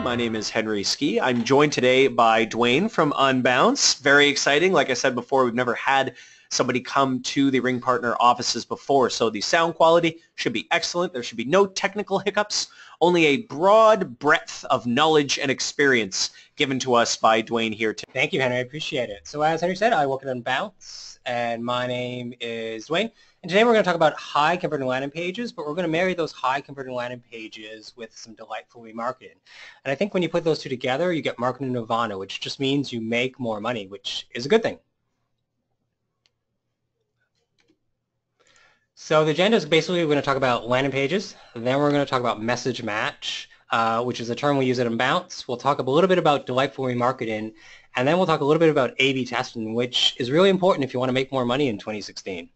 My name is Henry Ski. I'm joined today by Duane from Unbounce. Very exciting. Like I said before, we've never had somebody come to the RingPartner offices before, so the sound quality should be excellent. There should be no technical hiccups, only a broad breadth of knowledge and experience given to us by Duane here today. Thank you, Henry. I appreciate it. So as Henry said, I work at Unbounce, and my name is Duane. And today we're going to talk about high converting landing pages, but we're going to marry those high converting landing pages with some delightful remarketing. And I think when you put those two together, you get marketing nirvana, which just means you make more money, which is a good thing. So the agenda is basically we're going to talk about landing pages, then we're going to talk about message match, which is a term we use at Unbounce. We'll talk a little bit about delightful remarketing, and then we'll talk a little bit about A/B testing, which is really important if you want to make more money in 2016.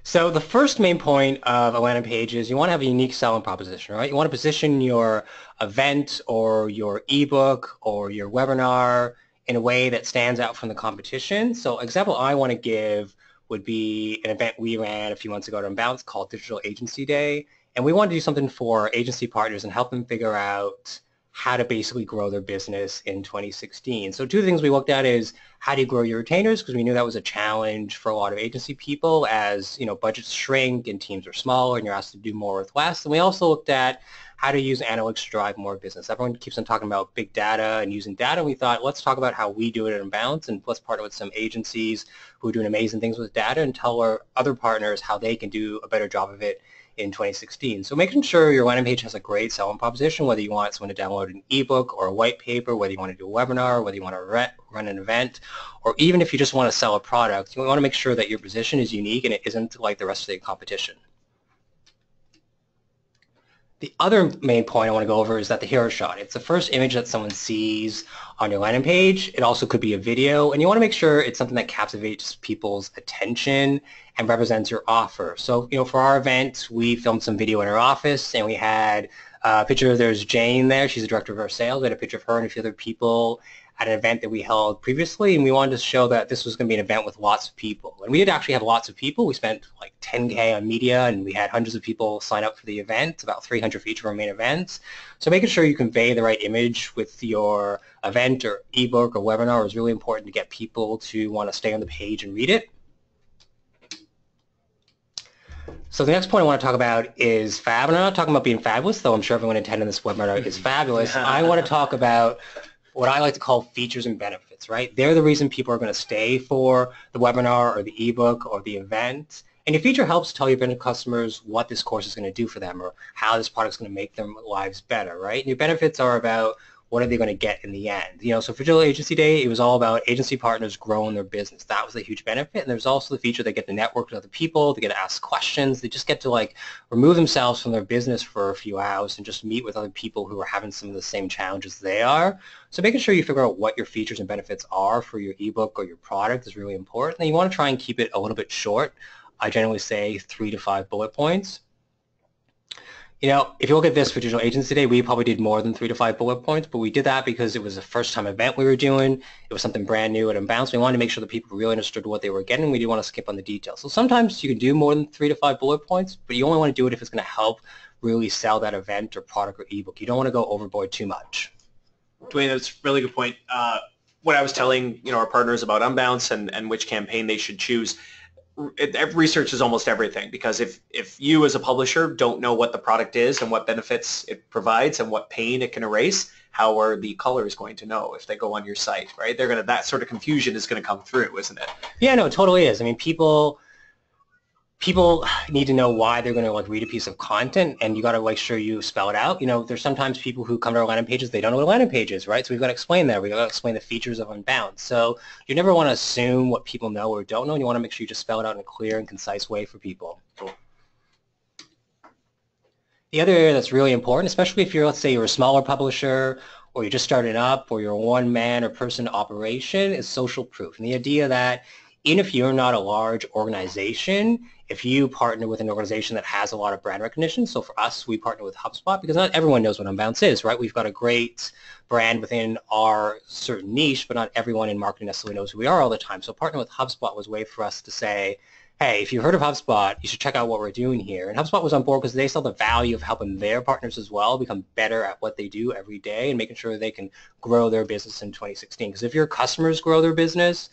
So the first main point of a landing page is you want to have a unique selling proposition, right? You want to position your event or your ebook or your webinar in a way that stands out from the competition. So example I want to give would be an event we ran a few months ago at Unbounce called Digital Agency Day. And we want to do something for agency partners and help them figure out how to basically grow their business in 2016. So two things we looked at is how do you grow your retainers, because we knew that was a challenge for a lot of agency people as budgets shrink and teams are smaller and you're asked to do more with less. And we also looked at how to use analytics to drive more business. Everyone keeps on talking about big data and using data. And we thought, let's talk about how we do it at Unbounce, and let's partner with some agencies who are doing amazing things with data and tell our other partners how they can do a better job of it in 2016. So making sure your landing page has a great selling proposition, whether you want someone to download an ebook or a white paper, whether you want to do a webinar, whether you want to run an event, or even if you just want to sell a product, you want to make sure that your position is unique and it isn't like the rest of the competition. The other main point I want to go over is that the hero shot. It's the first image that someone sees on your landing page. It also could be a video, and you want to make sure it's something that captivates people's attention and represents your offer. So, for our event, we filmed some video in our office, and we had a picture. There's Jane there. She's the director of our sales. We had a picture of her and a few other people at an event that we held previously, and we wanted to show that this was going to be an event with lots of people. And we did actually have lots of people. We spent like $10K on media, and we had hundreds of people sign up for the event, about 300 for each of our main events. So making sure you convey the right image with your event or ebook or webinar is really important to get people to want to stay on the page and read it. So the next point I want to talk about is fab. And I'm not talking about being fabulous, though I'm sure everyone attending this webinar is fabulous. I want to talk about what I like to call features and benefits, right? They're the reason people are going to stay for the webinar or the ebook or the event. And your feature helps tell your customers what this course is going to do for them or how this product is going to make their lives better, right? And your benefits are about what are they going to get in the end. So for Digital Agency Day, it was all about agency partners growing their business. That was a huge benefit. And there's also the feature they get to network with other people, they get to ask questions, they just get to remove themselves from their business for a few hours and just meet with other people who are having some of the same challenges they are. So making sure you figure out what your features and benefits are for your ebook or your product is really important. And you want to try and keep it a little bit short. I generally say 3 to 5 bullet points. If you look at this for Digital Agency Day, we probably did more than 3 to 5 bullet points, but we did that because it was a first-time event we were doing. It was something brand new at Unbounce. We wanted to make sure that people really understood what they were getting. We didn't want to skip on the details. So sometimes you can do more than 3 to 5 bullet points, but you only want to do it if it's going to help really sell that event or product or ebook. You don't want to go overboard too much. Duane, that's a really good point. When I was telling our partners about Unbounce and which campaign they should choose, research is almost everything, because if you as a publisher don't know what the product is and what benefits it provides and what pain it can erase, how are the callers going to know if they go on your site, right? That sort of confusion is going to come through, isn't it? Yeah, no, it totally is. I mean, people need to know why they're going to read a piece of content, and you got to make sure you spell it out. There's sometimes people who come to our landing pages, they don't know what a landing page is, right? So we've got to explain that. We've got to explain the features of Unbounce. So you never want to assume what people know or don't know, and you want to make sure you just spell it out in a clear and concise way for people. Cool. The other area that's really important, especially if let's say you're a smaller publisher or you're just starting up or you're a one-man or person operation, is social proof. And the idea that even if you're not a large organization, if you partner with an organization that has a lot of brand recognition, so for us, we partner with HubSpot because not everyone knows what Unbounce is, right? We've got a great brand within our certain niche, but not everyone in marketing necessarily knows who we are all the time. So partnering with HubSpot was a way for us to say, hey, if you've heard of HubSpot, you should check out what we're doing here. And HubSpot was on board because they saw the value of helping their partners as well become better at what they do every day and making sure they can grow their business in 2016. Because if your customers grow their business,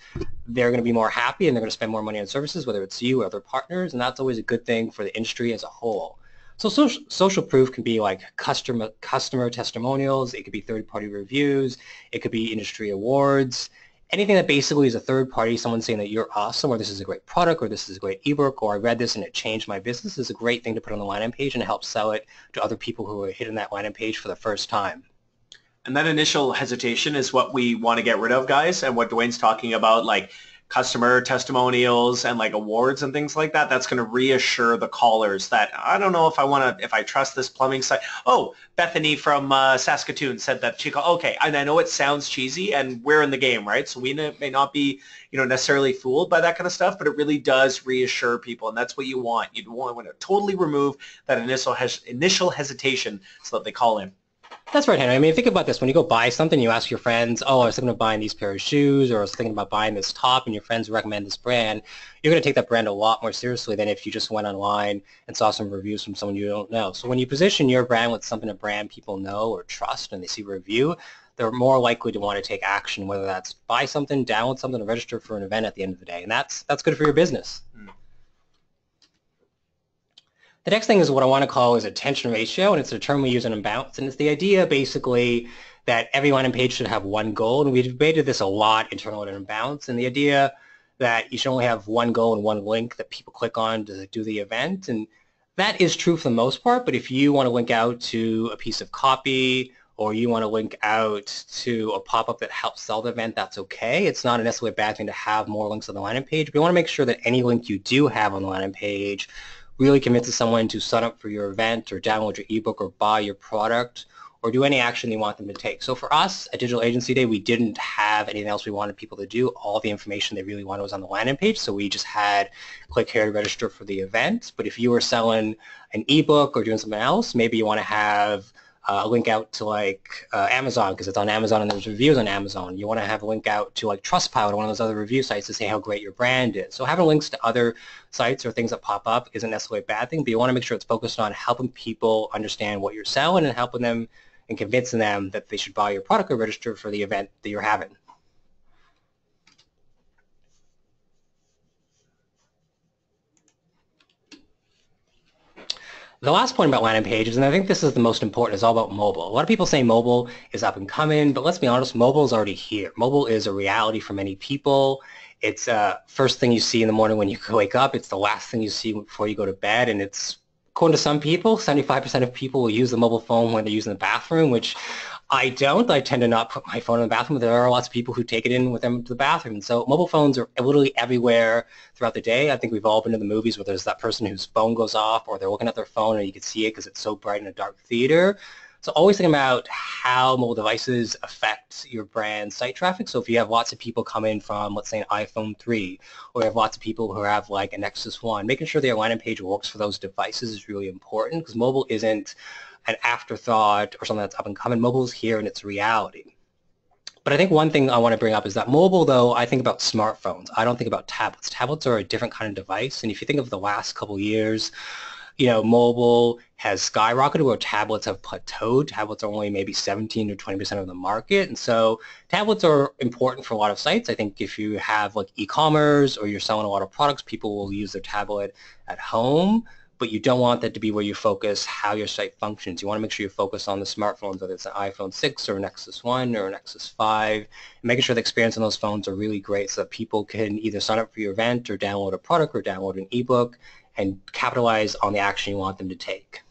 they're going to be more happy and they're going to spend more money on services, whether it's you or other partners, and that's always a good thing for the industry as a whole. So social proof can be like customer testimonials, it could be third-party reviews, it could be industry awards, anything that basically is a third party, someone saying that you're awesome, or this is a great product, or this is a great ebook, or I read this and it changed my business, is a great thing to put on the landing page and help sell it to other people who are hitting that landing page for the first time. And that initial hesitation is what we want to get rid of, guys. And what Duane's talking about, like customer testimonials and like awards and things like that, that's going to reassure the callers that I don't know if I trust this plumbing site. Oh, Bethany from Saskatoon said that she called. Okay, and I know it sounds cheesy, and we're in the game, right? So we may not be, necessarily fooled by that kind of stuff, but it really does reassure people, and that's what you want. You want to totally remove that initial hesitation so that they call in. That's right, Henry. I mean, think about this. When you go buy something, you ask your friends, oh, I was thinking of buying these pair of shoes, or I was thinking about buying this top, and your friends recommend this brand. You're going to take that brand a lot more seriously than if you just went online and saw some reviews from someone you don't know. So when you position your brand with something, a brand people know or trust, and they see a review, they're more likely to want to take action, whether that's buy something, download something, or register for an event at the end of the day. And that's good for your business. The next thing is what I want to call is attention ratio, and it's a term we use in Unbounce, and it's the idea basically that every landing page should have one goal, and we've debated this a lot internally at Unbounce, and the idea that you should only have one goal and one link that people click on to do the event, and that is true for the most part, but if you want to link out to a piece of copy or you want to link out to a pop-up that helps sell the event, that's okay. It's not necessarily a bad thing to have more links on the landing page, but you want to make sure that any link you do have on the landing page really convinces someone to sign up for your event or download your ebook or buy your product or do any action you want them to take. So for us at Digital Agency Day, we didn't have anything else we wanted people to do. All the information they really wanted was on the landing page, so we just had click here to register for the event. But if you were selling an ebook or doing something else, maybe you want to have a link out to like Amazon because it's on Amazon and there's reviews on Amazon. You want to have a link out to like Trustpilot or one of those other review sites to say how great your brand is. So having links to other sites or things that pop up isn't necessarily a bad thing, but you want to make sure it's focused on helping people understand what you're selling and helping them and convincing them that they should buy your product or register for the event that you're having. The last point about landing pages, and I think this is the most important, is all about mobile. A lot of people say mobile is up and coming, but let's be honest, mobile is already here. Mobile is a reality for many people. It's first thing you see in the morning when you wake up. It's the last thing you see before you go to bed, and it's, according to some people, 75% of people will use the mobile phone when they're using the bathroom, which I don't. I tend to not put my phone in the bathroom, but there are lots of people who take it in with them to the bathroom. And so mobile phones are literally everywhere throughout the day. I think we've all been to the movies where there's that person whose phone goes off or they're looking at their phone and you can see it because it's so bright in a dark theater. So always think about how mobile devices affect your brand site traffic. So if you have lots of people coming from, let's say, an iPhone 3, or you have lots of people who have like a Nexus 1, making sure their landing page works for those devices is really important because mobile isn't an afterthought or something that's up and coming. Mobile is here and it's reality. But I think one thing I want to bring up is that mobile, though, I think about smartphones. I don't think about tablets. Tablets are a different kind of device. And if you think of the last couple of years, mobile has skyrocketed where tablets have plateaued. Tablets are only maybe 17 or 20% of the market. And so tablets are important for a lot of sites. I think if you have like e-commerce or you're selling a lot of products, people will use their tablet at home. But you don't want that to be where you focus how your site functions. You want to make sure you focus on the smartphones, whether it's an iPhone 6 or a Nexus 1 or a Nexus 5, and making sure the experience on those phones are really great so that people can either sign up for your event or download a product or download an ebook and capitalize on the action you want them to take.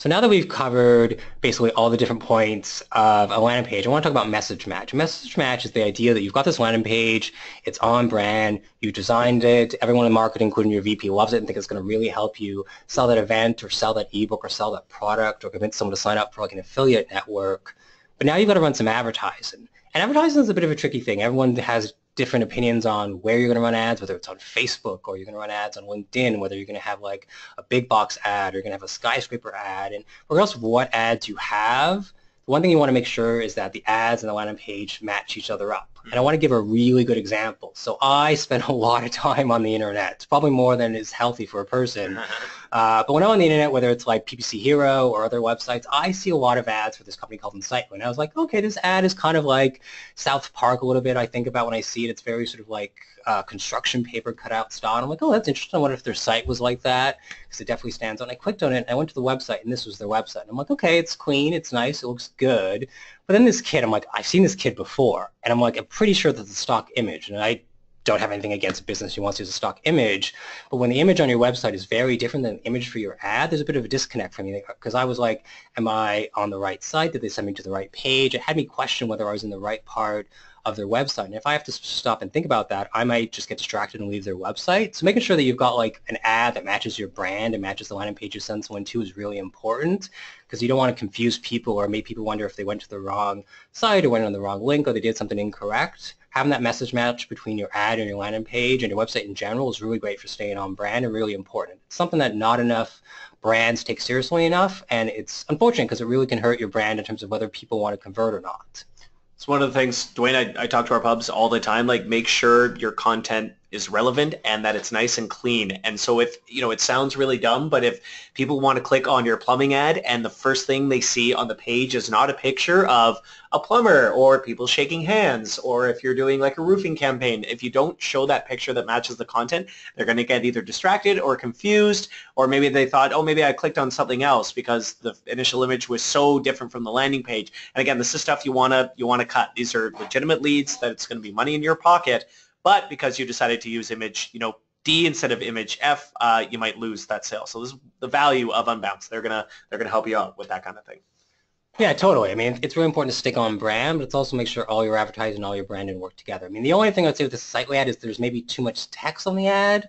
So now that we've covered basically all the different points of a landing page, I want to talk about message match. Message match is the idea that you've got this landing page, it's on brand, you designed it, everyone in marketing, including your VP, loves it and think it's going to really help you sell that event or sell that ebook or sell that product or convince someone to sign up for like an affiliate network. But now you've got to run some advertising. And advertising is a bit of a tricky thing. Everyone has different opinions on where you're going to run ads, whether it's on Facebook or you're going to run ads on LinkedIn, whether you're going to have like a big box ad or you're going to have a skyscraper ad. And regardless of what ads you have, the one thing you want to make sure is that the ads and the landing page match each other up. And I want to give a really good example. So I spend a lot of time on the internet. It's probably more than is healthy for a person. But when I'm on the internet, whether it's like PPC Hero or other websites, I see a lot of ads for this company called Insightly. And I was like, okay, this ad is kind of like South Park a little bit. I think about when I see it, it's very sort of like construction paper cutout style. And I'm like, oh, that's interesting. I wonder if their site was like that, because it definitely stands out. And I clicked on it, and I went to the website, and this was their website. And I'm like, okay, it's clean, it's nice, it looks good. But then this kid, I'm like, I've seen this kid before, and I'm like, I'm pretty sure that's a stock image, and I don't have anything against a business who wants to use a stock image, but when the image on your website is very different than the image for your ad, there's a bit of a disconnect for me, because I was like, am I on the right site? Did they send me to the right page? It had me question whether I was in the right part of their website. And if I have to stop and think about that, I might just get distracted and leave their website. So making sure that you've got like an ad that matches your brand and matches the landing page you send someone to is really important, because you don't want to confuse people or make people wonder if they went to the wrong site or went on the wrong link or they did something incorrect. Having that message match between your ad and your landing page and your website in general is really great for staying on brand and really important. It's something that not enough brands take seriously enough, and it's unfortunate because it really can hurt your brand in terms of whether people want to convert or not. It's one of the things, Duane, I talk to our pubs all the time, like make sure your content is relevant and that it's nice and clean. And so if, it sounds really dumb, but if people want to click on your plumbing ad and the first thing they see on the page is not a picture of a plumber or people shaking hands, or if you're doing like a roofing campaign, if you don't show that picture that matches the content, they're going to get either distracted or confused, or maybe they thought, oh, maybe I clicked on something else because the initial image was so different from the landing page. And again, this is stuff you want to cut. These are legitimate leads that it's going to be money in your pocket. But because you decided to use image, D instead of image F, you might lose that sale. So this is the value of Unbounce. They're gonna help you out with that kind of thing. Yeah, totally. I mean, it's really important to stick on brand, but it's also make sure all your advertising and all your branding work together. I mean, the only thing I'd say with the Sightly ad is there's maybe too much text on the ad.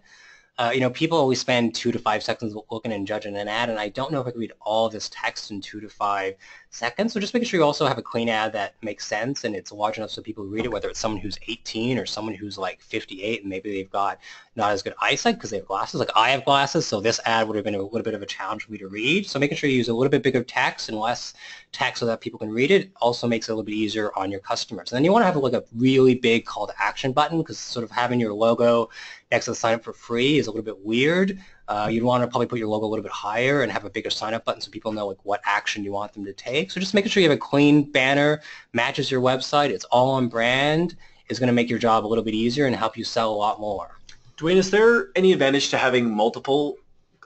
People always spend 2 to 5 seconds looking and judging an ad, and I don't know if I can read all of this text in 2 to 5 seconds. So just making sure you also have a clean ad that makes sense and it's large enough so people read it, whether it's someone who's 18 or someone who's like 58 and maybe they've got not as good eyesight because they have glasses. Like I have glasses, so this ad would have been a little bit of a challenge for me to read. So making sure you use a little bit bigger text and less text so that people can read it also makes it a little bit easier on your customers. And then you want to have like a really big call to action button, because sort of having your logo next to the sign up for free is a little bit weird. You'd want to probably put your logo a little bit higher and have a bigger sign up button so people know like what action you want them to take. So just making sure you have a clean banner, matches your website, it's all on brand, is going to make your job a little bit easier and help you sell a lot more. Duane, is there any advantage to having multiple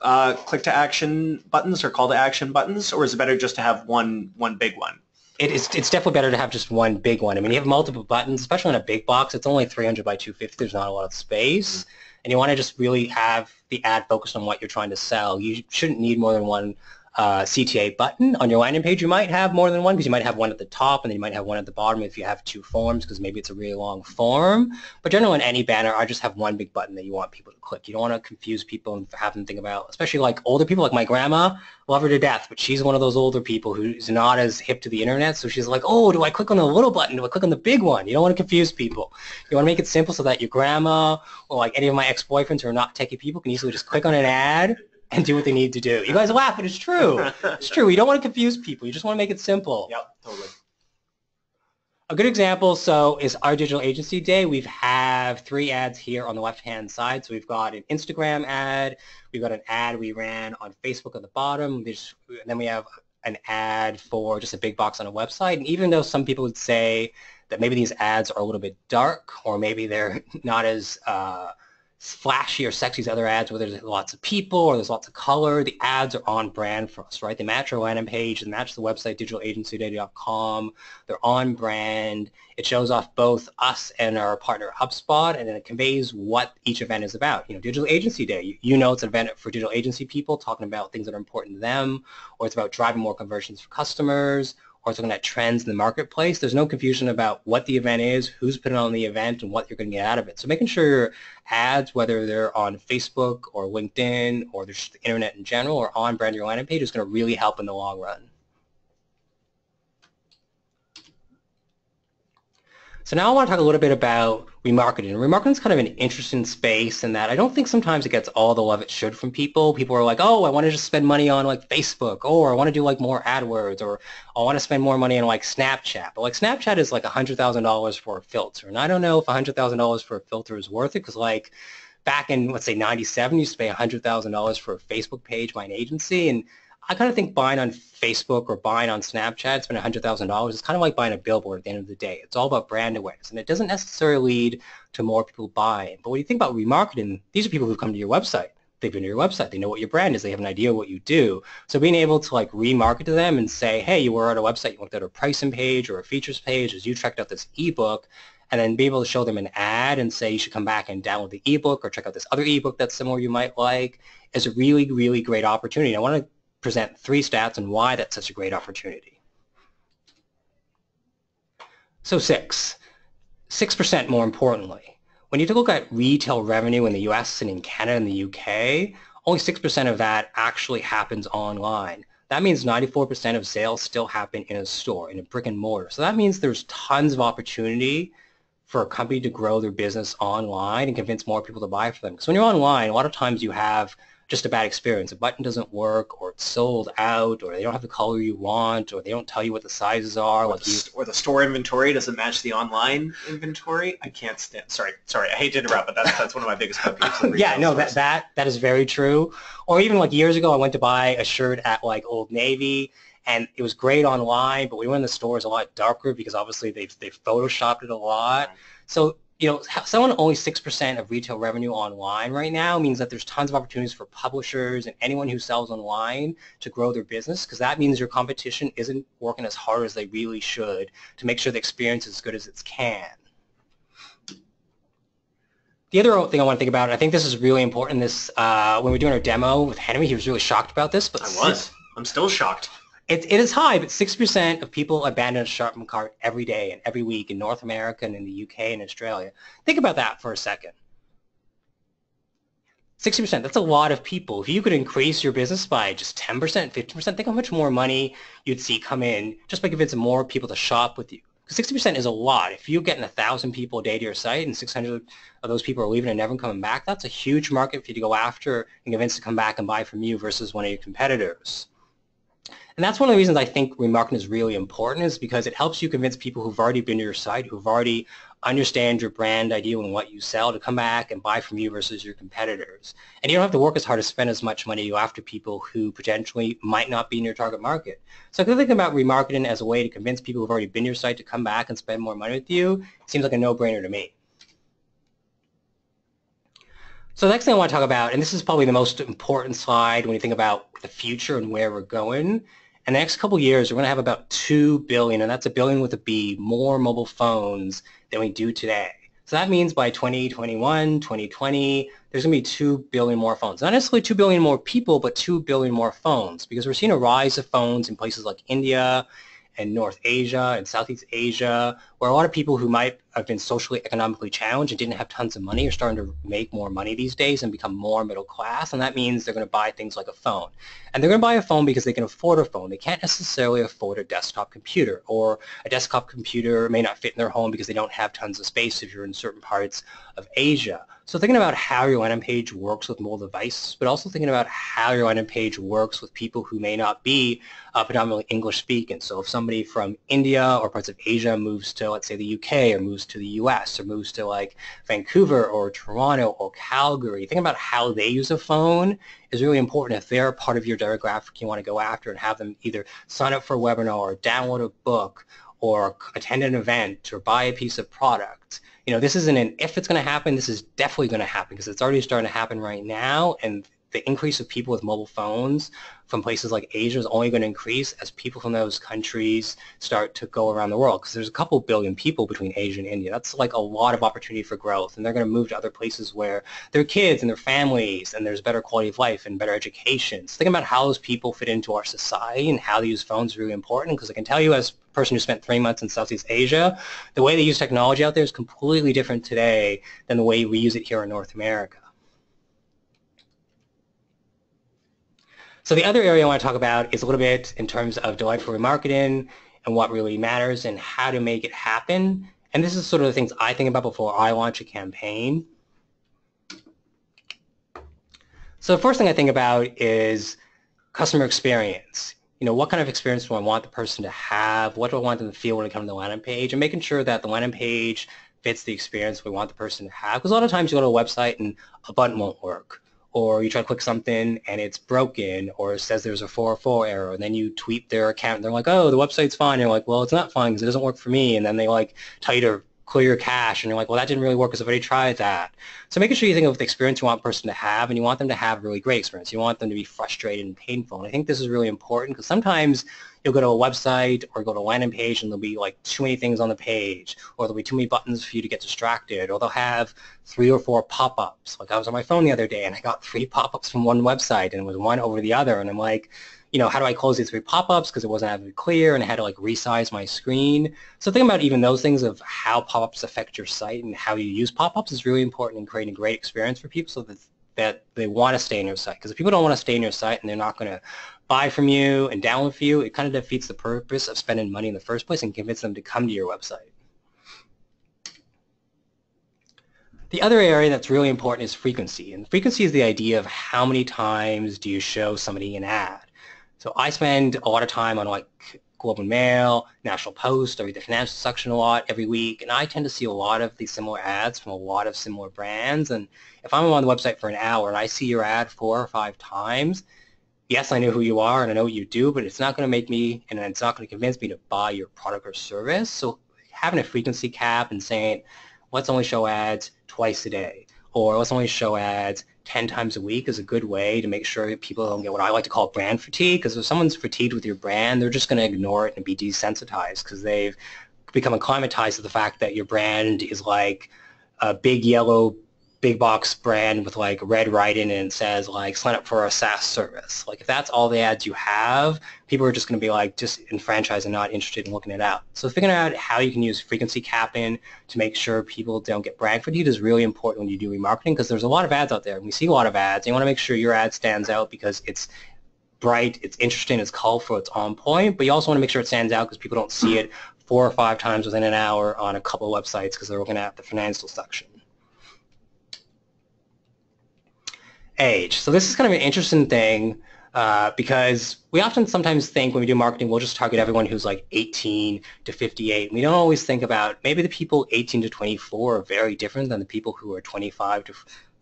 click to action buttons or call to action buttons, or is it better just to have one big one? It's definitely better to have just one big one. I mean, you have multiple buttons, especially on a big box. It's only 300 by 250. There's not a lot of space. And you want to just really have the ad focused on what you're trying to sell. You shouldn't need more than one CTA button. On your landing page, you might have more than one, because you might have one at the top and then you might have one at the bottom if you have 2 forms, because maybe it's a really long form. But generally on any banner, I just have one big button that you want people to click. You don't want to confuse people and have them think about, especially like older people, like my grandma, love her to death, but she's one of those older people who's not as hip to the internet, so she's like, oh, do I click on the little button? Do I click on the big one? You don't want to confuse people. You want to make it simple so that your grandma or like any of my ex-boyfriends who are not techie people can easily just click on an ad and do what they need to do. You guys laugh, but it's true. It's true. You don't want to confuse people. You just want to make it simple. Yep, totally. A good example, so, is our digital agency day. We have 3 ads here on the left-hand side. So we've got an Instagram ad, we've got an ad we ran on Facebook at the bottom, and then we have an ad for just a big box on a website. And even though some people would say that maybe these ads are a little bit dark, or maybe they're not as flashy or sexy as other ads where there's lots of people or there's lots of color, the ads are on brand for us, right? They match our landing page, they match the website, digitalagencyday.com. They're on brand. It shows off both us and our partner HubSpot, and then it conveys what each event is about. Digital Agency Day, it's an event for digital agency people talking about things that are important to them, or it's about driving more conversions for customers, or it's looking at trends in the marketplace. There's no confusion about what the event is, who's putting on the event, and what you're going to get out of it. So making sure your ads, whether they're on Facebook or LinkedIn or just the internet in general, or on brand your landing page, is going to really help in the long run. So now I want to talk a little bit about remarketing. Remarketing is kind of an interesting space in that I don't think sometimes it gets all the love it should from people. People are like, oh, I want to just spend money on like Facebook, or I want to do like more AdWords, or I want to spend more money on like Snapchat. But like Snapchat is like $100,000 for a filter. And I don't know if $100,000 for a filter is worth it because like back in, let's say, 97, you used to pay $100,000 for a Facebook page by an agency. And I kind of think buying on Facebook or buying on Snapchat, spending $100,000, is kind of like buying a billboard at the end of the day. It's all about brand awareness, and it doesn't necessarily lead to more people buying. But when you think about remarketing, these are people who've come to your website. They've been to your website. They know what your brand is. They have an idea what you do. So being able to like remarket to them and say, hey, you were at a website, you looked at a pricing page or a features page as you checked out this ebook, and then be able to show them an ad and say you should come back and download the ebook or check out this other ebook that's similar you might like, is a really, really great opportunity. I want to present 3 stats on why that's such a great opportunity. So 6% more importantly. When you look at retail revenue in the US and in Canada and the UK, only 6% of that actually happens online. That means 94% of sales still happen in a store, in a brick and mortar. So that means there's tons of opportunity for a company to grow their business online and convince more people to buy for them. Because when you're online, a lot of times you have just a bad experience. A button doesn't work, or it's sold out, or they don't have the color you want, or they don't tell you what the sizes are. Or the store inventory doesn't match the online inventory. I can't stand. Sorry. I hate to interrupt, but that's one of my biggest pet peeves. Yeah, no, that is very true. Or even like years ago, I went to buy a shirt at like Old Navy, and it was great online, but we went in the store, it's a lot darker because obviously they've photoshopped it a lot. So you know, selling only 6% of retail revenue online right now means that there's tons of opportunities for publishers and anyone who sells online to grow their business, because that means your competition isn't working as hard as they really should to make sure the experience is as good as it can. The other thing I want to think about, and I think this is really important, when we were doing our demo with Henry, he was really shocked about this. But I'm still shocked. It is high, but 6% of people abandon a shopping cart every day and every week in North America and in the UK and Australia. Think about that for a second. 60%, that's a lot of people. If you could increase your business by just 10%, 15%, think how much more money you'd see come in just by convincing more people to shop with you. Because 60% is a lot. If you're getting 1,000 people a day to your site and 600 of those people are leaving and never coming back, that's a huge market for you to go after and convince to come back and buy from you versus one of your competitors. And that's one of the reasons I think remarketing is really important, is because it helps you convince people who've already been to your site, who've already understand your brand idea and what you sell, to come back and buy from you versus your competitors. And you don't have to work as hard to spend as much money to go after people who potentially might not be in your target market. So if you think about remarketing as a way to convince people who've already been to your site to come back and spend more money with you, it seems like a no-brainer to me. So the next thing I want to talk about, and this is probably the most important slide when you think about the future and where we're going. In the next couple of years, we're going to have about 2 billion, and that's a billion with a B, more mobile phones than we do today. So that means by 2021, 2020, there's going to be 2 billion more phones. Not necessarily 2 billion more people, but 2 billion more phones, because we're seeing a rise of phones in places like India and North Asia and Southeast Asia, where a lot of people who might have been socially, economically challenged and didn't have tons of money are starting to make more money these days and become more middle class, and that means they're going to buy things like a phone. And they're going to buy a phone because they can afford a phone. They can't necessarily afford a desktop computer, or a desktop computer may not fit in their home because they don't have tons of space if you're in certain parts of Asia. So thinking about how your landing page works with mobile devices, but also thinking about how your landing page works with people who may not be predominantly English speaking. So if somebody from India or parts of Asia moves to, let's say, the UK, or moves to the US, or moves to like Vancouver or Toronto or Calgary, thinking about how they use a phone is really important if they're part of your demographic you want to go after, and have them either sign up for a webinar or download a book or attend an event or buy a piece of product. You know, this isn't an if it's going to happen, this is definitely going to happen, because it's already starting to happen right now, and the increase of people with mobile phones from places like Asia is only going to increase as people from those countries start to go around the world, because there's a couple billion people between Asia and India. That's like a lot of opportunity for growth, and they're going to move to other places where their kids and their families, and there's better quality of life and better education. So think about how those people fit into our society and how they use phones is really important, because I can tell you, as a person who spent 3 months in Southeast Asia, the way they use technology out there is completely different today than the way we use it here in North America. So the other area I want to talk about is a little bit in terms of delightful remarketing and what really matters and how to make it happen. And this is sort of the things I think about before I launch a campaign. So the first thing I think about is customer experience. What kind of experience do I want the person to have? What do I want them to feel when they come to the landing page? And making sure that the landing page fits the experience we want the person to have. Because a lot of times you go to a website and a button won't work. Or you try to click something and it's broken, or it says there's a 404 error, and then you tweet their account and they're like, oh, the website's fine. And you're like, well, it's not fine because it doesn't work for me. And then they like tell you to clear your cache, and you're like, well, that didn't really work because I've already tried that. So making sure you think of the experience you want a person to have, and you want them to have a really great experience. You want them to be frustrated and painful. And I think this is really important because sometimes you'll go to a website or go to a landing page and there'll be like too many things on the page, or there'll be too many buttons for you to get distracted, or they'll have 3 or 4 pop-ups. Like I was on my phone the other day and I got 3 pop-ups from one website and it was one over the other, and I'm like, how do I close these 3 pop-ups because it wasn't having clear, and I had to like resize my screen. So think about even those things of how pop-ups affect your site and how you use pop-ups is really important in creating a great experience for people so that they want to stay in your site. Because if people don't want to stay in your site and they're not going to buy from you and download for you, it kind of defeats the purpose of spending money in the first place and convince them to come to your website. The other area that's really important is frequency. And frequency is the idea of how many times do you show somebody an ad. So I spend a lot of time on like Globe and Mail, National Post, I read the financial section a lot every week, and I tend to see a lot of these similar ads from a lot of similar brands. And if I'm on the website for an hour and I see your ad 4 or 5 times, yes, I know who you are and I know what you do, but it's not going to make me, and it's not going to convince me to buy your product or service. So having a frequency cap and saying, let's only show ads twice a day, or let's only show ads 10 times a week is a good way to make sure people don't get what I like to call brand fatigue. Because if someone's fatigued with your brand, they're just going to ignore it and be desensitized because they've become acclimatized to the fact that your brand is like a big yellow big box brand with like red writing and it says like sign up for a SaaS service. Like if that's all the ads you have, people are just going to be like just enfranchised and not interested in looking it out. So figuring out how you can use frequency capping to make sure people don't get brand fatigue is really important when you do remarketing, because there's a lot of ads out there and we see a lot of ads. And you want to make sure your ad stands out because it's bright, it's interesting, it's colorful, it's on point, but you also want to make sure it stands out because people don't see it 4 or 5 times within an hour on a couple of websites because they're looking at the financial section. Age. So this is kind of an interesting thing because we often sometimes think when we do marketing, we'll just target everyone who's like 18 to 58. We don't always think about maybe the people 18 to 24 are very different than the people who are 25 to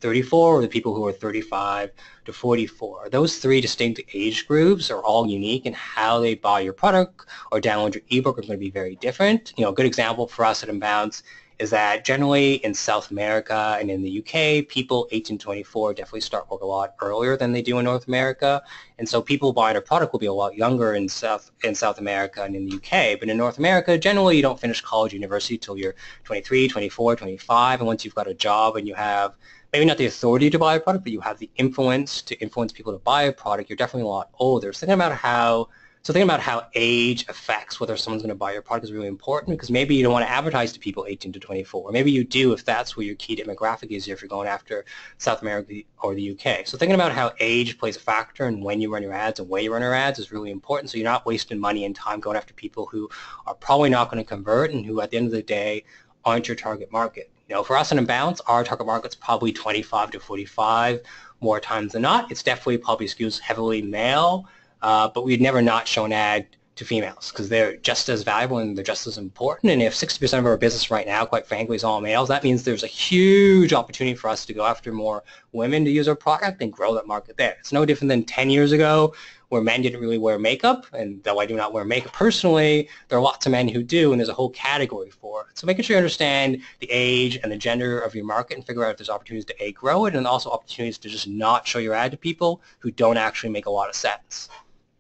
34 or the people who are 35 to 44. Those 3 distinct age groups are all unique, and how they buy your product or download your ebook are going to be very different. A good example for us at Unbounce is that generally in South America and in the UK, people 18 to 24 definitely start work a lot earlier than they do in North America. And so people buying a product will be a lot younger in South America and in the UK. But in North America, generally you don't finish college or university until you're 23, 24, 25. And once you've got a job and you have maybe not the authority to buy a product, but you have the influence to influence people to buy a product, you're definitely a lot older. So thinking about how age affects whether someone's going to buy your product is really important, because maybe you don't want to advertise to people 18 to 24. Or maybe you do if that's where your key demographic is, if you're going after South America or the UK. So thinking about how age plays a factor in when you run your ads and where you run your ads is really important, so you're not wasting money and time going after people who are probably not going to convert and who at the end of the day aren't your target market. For us in Unbounce, our target market's probably 25 to 45 more times than not. It's definitely probably skews heavily male. But we'd never not show an ad to females because they're just as valuable and they're just as important. And if 60% of our business right now, quite frankly, is all males, that means there's a huge opportunity for us to go after more women to use our product and grow that market there. It's no different than 10 years ago where men didn't really wear makeup, and though I do not wear makeup personally, there are lots of men who do, and there's a whole category for it. So making sure you understand the age and the gender of your market and figure out if there's opportunities to A, grow it, and also opportunities to just not show your ad to people who don't actually make a lot of sense.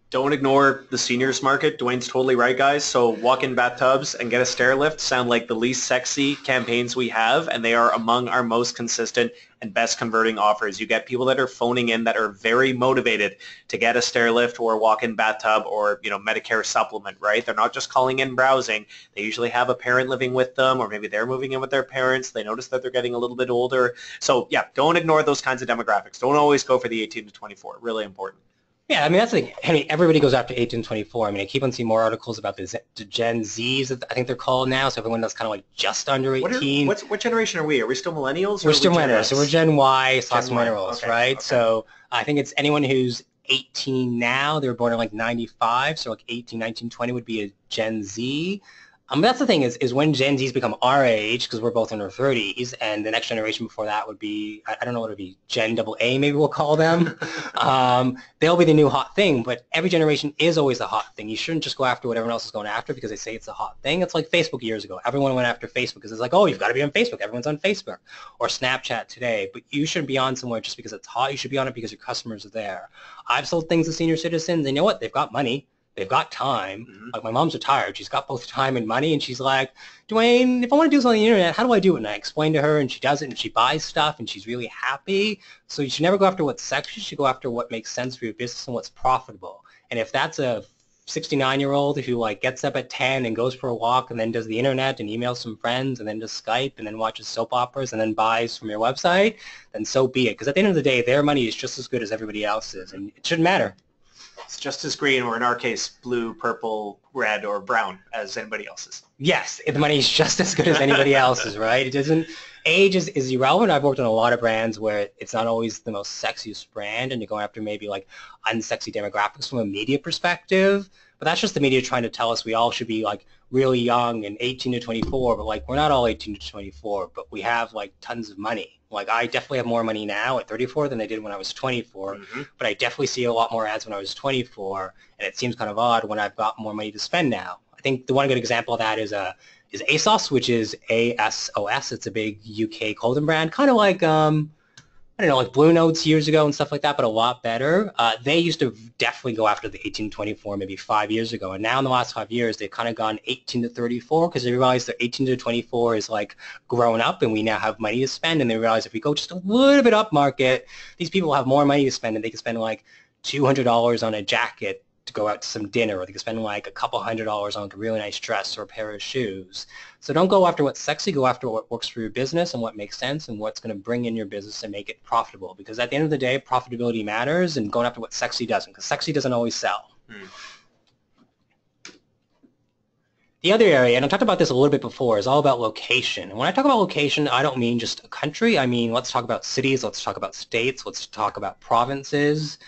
Don't ignore the seniors market. Duane's totally right, guys. So walk-in bathtubs and get a stair lift sound like the least sexy campaigns we have, and they are among our most consistent and best converting offers. You get people that are phoning in that are very motivated to get a stair lift or a walk-in bathtub or Medicare supplement, right? They're not just calling in browsing. They usually have a parent living with them, or maybe they're moving in with their parents. They notice that they're getting a little bit older. So yeah, don't ignore those kinds of demographics. Don't always go for the 18 to 24. Really important. Yeah, I mean, that's the thing. Henry, everybody goes after 18 to 24. I mean, I keep on seeing more articles about the Gen Zs, I think they're called now, so everyone that's kind of like just under 18. What generation are we? Are we still millennials or We're are we still Gen millennials, so we're X? Gen Y slash Gen Y. millennials, Okay. right? Okay. So I think it's anyone who's 18 now, they were born in like 95, so like 18, 19, 20 would be a Gen Z. That's the thing is when Gen Zs become our age, because we're both in our 30s, and the next generation before that would be, I don't know what it would be, Gen double A maybe we'll call them. They'll be the new hot thing, but every generation is always the hot thing. You shouldn't just go after what everyone else is going after because they say it's a hot thing. It's like Facebook years ago. Everyone went after Facebook because it's like, oh, you've got to be on Facebook. Everyone's on Facebook. Or Snapchat today. But you shouldn't be on somewhere just because it's hot. You should be on it because your customers are there. I've sold things to senior citizens, and you know what? They've got money. They've got time. Mm-hmm. Like my mom's retired. She's got both time and money, and she's like, Duane, if I want to do something on the internet, how do I do it? And I explain to her, and she does it, and she buys stuff, and she's really happy. So you should never go after what's sexy. You should go after what makes sense for your business and what's profitable. And if that's a 69-year-old who like gets up at 10 and goes for a walk and then does the internet and emails some friends and then does Skype and then watches soap operas and then buys from your website, then so be it. Because at the end of the day, their money is just as good as everybody else's, and it shouldn't matter. It's just as green, or in our case, blue, purple, red, or brown as anybody else's. Yes, the money is just as good as anybody else's, right? It doesn't, age is irrelevant. I've worked on a lot of brands where it's not always the most sexiest brand and you're going after maybe like unsexy demographics from a media perspective. But that's just the media trying to tell us we all should be like really young and 18 to 24, but like we're not all 18 to 24, but we have like tons of money. Like I definitely have more money now at 34 than I did when I was 24, but I definitely see a lot more ads when I was 24, and it seems kind of odd when I've got more money to spend now. I think the one good example of that is ASOS, which is ASOS. It's a big UK clothing brand, kind of like I don't know, like Blue Notes years ago and stuff like that, but a lot better. They used to definitely go after the 18 to 24 maybe 5 years ago. And now in the last 5 years, they've kind of gone 18 to 34 because they realize that 18 to 24 is like grown up and we now have money to spend. And they realize if we go just a little bit up market, these people have more money to spend and they can spend like $200 on a jacket to go out to some dinner, or they can spend like a couple $100s on like a really nice dress or a pair of shoes. So don't go after what's sexy, go after what works for your business and what makes sense and what's going to bring in your business and make it profitable. Because at the end of the day, profitability matters, and going after what sexy doesn't, because sexy doesn't always sell. The other area, and I talked about this a little bit before, is all about location. And when I talk about location, I don't mean just a country. I mean, let's talk about cities, let's talk about states, let's talk about provinces.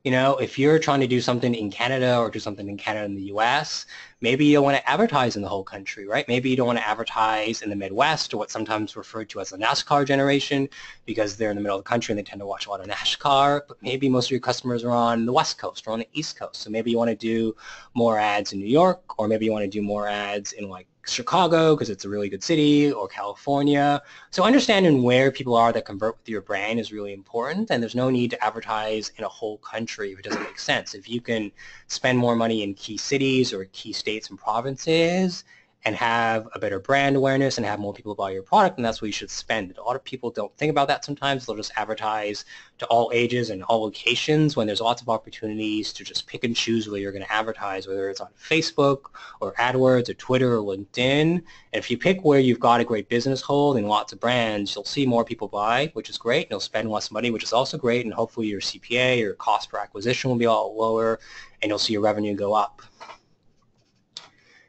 You know, if you're trying to do something in Canada or do something in Canada and the US, maybe you don't want to advertise in the whole country, right? Maybe you don't want to advertise in the Midwest, or what's sometimes referred to as the NASCAR generation, because they're in the middle of the country and they tend to watch a lot of NASCAR. But maybe most of your customers are on the West Coast or on the East Coast. So maybe you want to do more ads in New York, or maybe you want to do more ads in like Chicago because it's a really good city, or California. So understanding where people are that convert with your brand is really important, and there's no need to advertise in a whole country if it doesn't make sense. If you can spend more money in key cities or key states and provinces and have a better brand awareness and have more people buy your product, and that's what you should spend. A lot of people don't think about that sometimes. They'll just advertise to all ages and all locations when there's lots of opportunities to just pick and choose where you're going to advertise, whether it's on Facebook or AdWords or Twitter or LinkedIn. And if you pick where you've got a great business hold and lots of brands, you'll see more people buy, which is great. You'll spend less money, which is also great. And hopefully your CPA, your cost per acquisition will be a lot lower, and you'll see your revenue go up.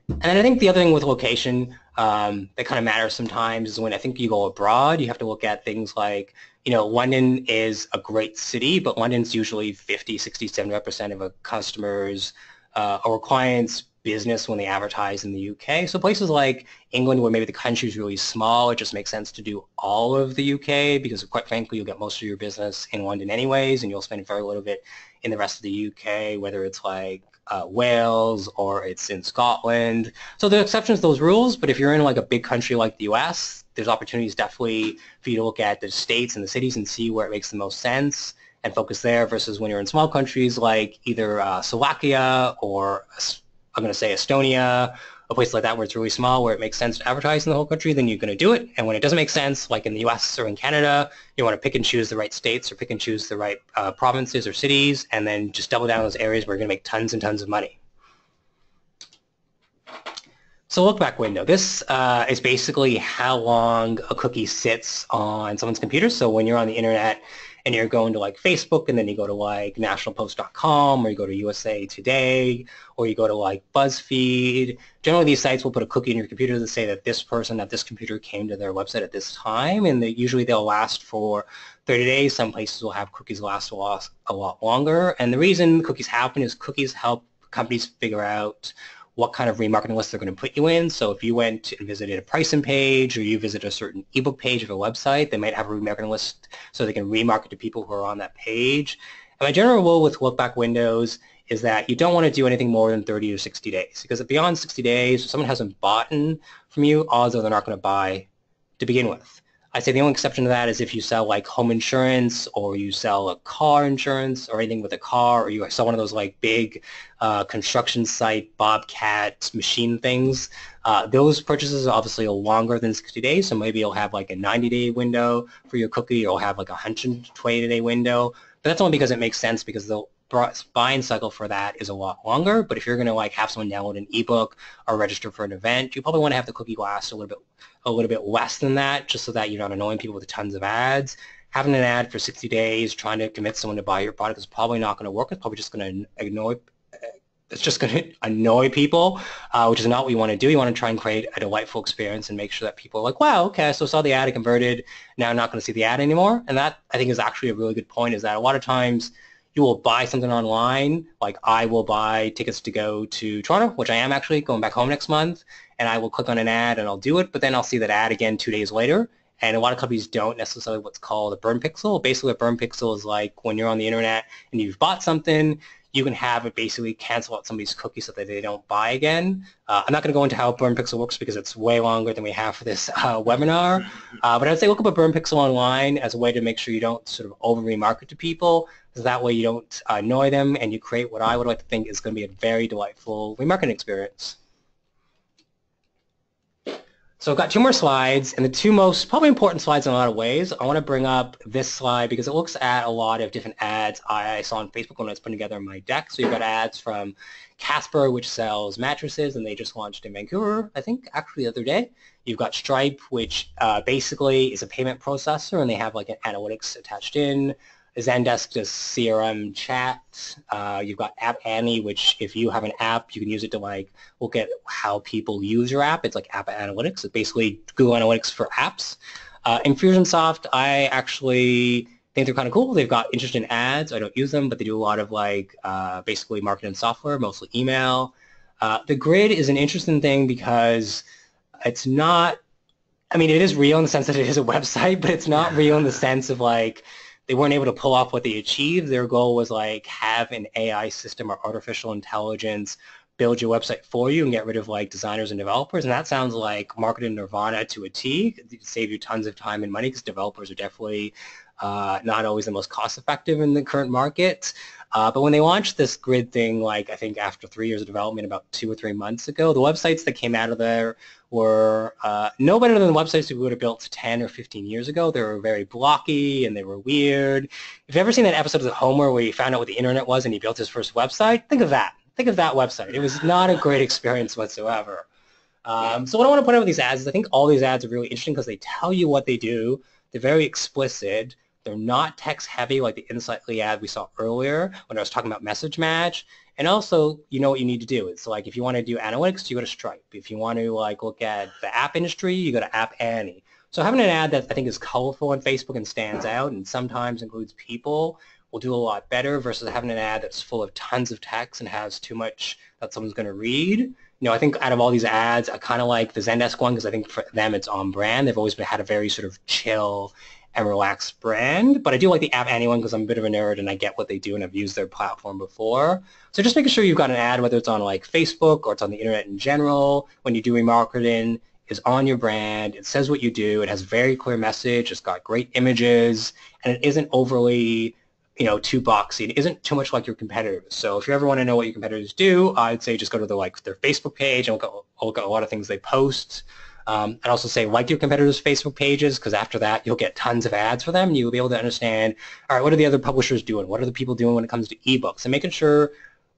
And then I think the other thing with location that kind of matters sometimes is when I think you go abroad, you have to look at things like, you know, London is a great city, but London's usually 50, 60, 75% of a customer's or client's business when they advertise in the UK. So places like England, where maybe the country is really small, it just makes sense to do all of the UK because quite frankly, you'll get most of your business in London anyways, and you'll spend very little bit in the rest of the UK, whether it's like Wales or it's in Scotland. So there are exceptions to those rules, but if you're in like a big country like the US, there's opportunities definitely for you to look at the states and the cities and see where it makes the most sense and focus there, versus when you're in small countries like either Slovakia or I'm going to say Estonia, a place like that where it's really small, where it makes sense to advertise in the whole country, then you're going to do it. And when it doesn't make sense, like in the US or in Canada, you want to pick and choose the right states or pick and choose the right provinces or cities, and then just double down on those areas where you're going to make tons and tons of money. So look back window. This is basically how long a cookie sits on someone's computer. So when you're on the internet and you're going to like Facebook, and then you go to like nationalpost.com, or you go to USA Today, or you go to like BuzzFeed. Generally, these sites will put a cookie in your computer to say that this person at this computer came to their website at this time, and usually they'll last for 30 days. Some places will have cookies last a lot longer. And the reason cookies happen is cookies help companies figure out what kind of remarketing list they're going to put you in. So if you went and visited a pricing page, or you visit a certain ebook page of a website, they might have a remarketing list so they can remarket to people who are on that page. And my general rule with look-back windows is that you don't want to do anything more than 30 or 60 days, because if beyond 60 days, if someone hasn't bought from you, odds are they're not going to buy to begin with. I'd say the only exception to that is if you sell like home insurance, or you sell a car insurance, or anything with a car, or you sell one of those like big construction site Bobcat machine things. Those purchases are obviously longer than 60 days, so maybe you'll have like a 90-day window for your cookie, or you'll have like a 120-day window. But that's only because it makes sense, because the buying cycle for that is a lot longer. But if you're going to like have someone download an ebook or register for an event, you probably want to have the cookie last a little bit less than that, just so that you're not annoying people with tons of ads. Having an ad for 60 days trying to convince someone to buy your product is probably not going to work. It's probably just going to annoy people, which is not what you want to do. You want to try and create a delightful experience and make sure that people are like, wow, okay, so I saw the ad, I converted, now I'm not going to see the ad anymore. And that, I think, is actually a really good point, is that a lot of times you will buy something online. Like I will buy tickets to go to Toronto, which I am actually going back home next month, and I will click on an ad and I'll do it, but then I'll see that ad again 2 days later. And a lot of companies don't necessarily what's called a burn pixel. Basically, a burn pixel is like when you're on the internet and you've bought something, you can have it basically cancel out somebody's cookie so that they don't buy again. I'm not going to go into how a burn pixel works because it's way longer than we have for this webinar. But I'd say look up a burn pixel online as a way to make sure you don't sort of over-remarket to people. So that way you don't annoy them, and you create what I would like to think is going to be a very delightful remarketing experience. So I've got 2 more slides, and the 2 most probably important slides in a lot of ways. I want to bring up this slide because it looks at a lot of different ads I saw on Facebook when I was putting together my deck. So you've got ads from Casper, which sells mattresses, and they just launched in Vancouver, I think, actually the other day. You've got Stripe, which basically is a payment processor, and they have like an analytics attached in. Zendesk does CRM chat. You've got App Annie, which if you have an app, you can use it to like look at how people use your app. It's like App Analytics. It's basically Google Analytics for apps. Infusionsoft, I actually think they're kind of cool. They've got interesting ads. I don't use them, but they do a lot of like basically marketing software, mostly email. The Grid is an interesting thing because it's not, I mean, it is real in the sense that it is a website, but it's not real in the sense of like, they weren't able to pull off what they achieved. Their goal was like have an AI system or artificial intelligence build your website for you and get rid of like designers and developers. And that sounds like marketing nirvana to a T. It save you tons of time and money because developers are definitely not always the most cost effective in the current market. But when they launched this Grid thing, like I think after 3 years of development about 2 or 3 months ago, the websites that came out of there were no better than the websites we would have built 10 or 15 years ago. They were very blocky and they were weird. If you've ever seen that episode of Homer where he found out what the internet was and he built his first website, think of that. Think of that website. It was not a great experience whatsoever. So what I want to point out with these ads is I think all these ads are really interesting because they tell you what they do. They're very explicit. They're not text heavy like the Insightly ad we saw earlier when I was talking about message match. And also, you know what you need to do. It's like if you want to do analytics, you go to Stripe. If you want to like look at the app industry, you go to App Annie. So having an ad that I think is colorful on Facebook and stands out and sometimes includes people will do a lot better versus having an ad that's full of tons of text and has too much that someone's going to read. You know, I think out of all these ads, I kind of like the Zendesk one because I think for them it's on brand. They've always had a very sort of chill and relaxed brand, but I do like the App Annie one because I'm a bit of a nerd and I get what they do and I've used their platform before. So just making sure you've got an ad, whether it's on like Facebook or it's on the internet in general, when you're doing marketing, is on your brand. It says what you do. It has a very clear message. It's got great images, and it isn't overly, you know, too boxy. It isn't too much like your competitors. So if you ever want to know what your competitors do, I'd say just go to their Facebook page and look at a lot of things they post. I'd also say like your competitors' Facebook pages because after that you'll get tons of ads for them and you'll be able to understand, all right, what are the other publishers doing? What are the people doing when it comes to ebooks? And making sure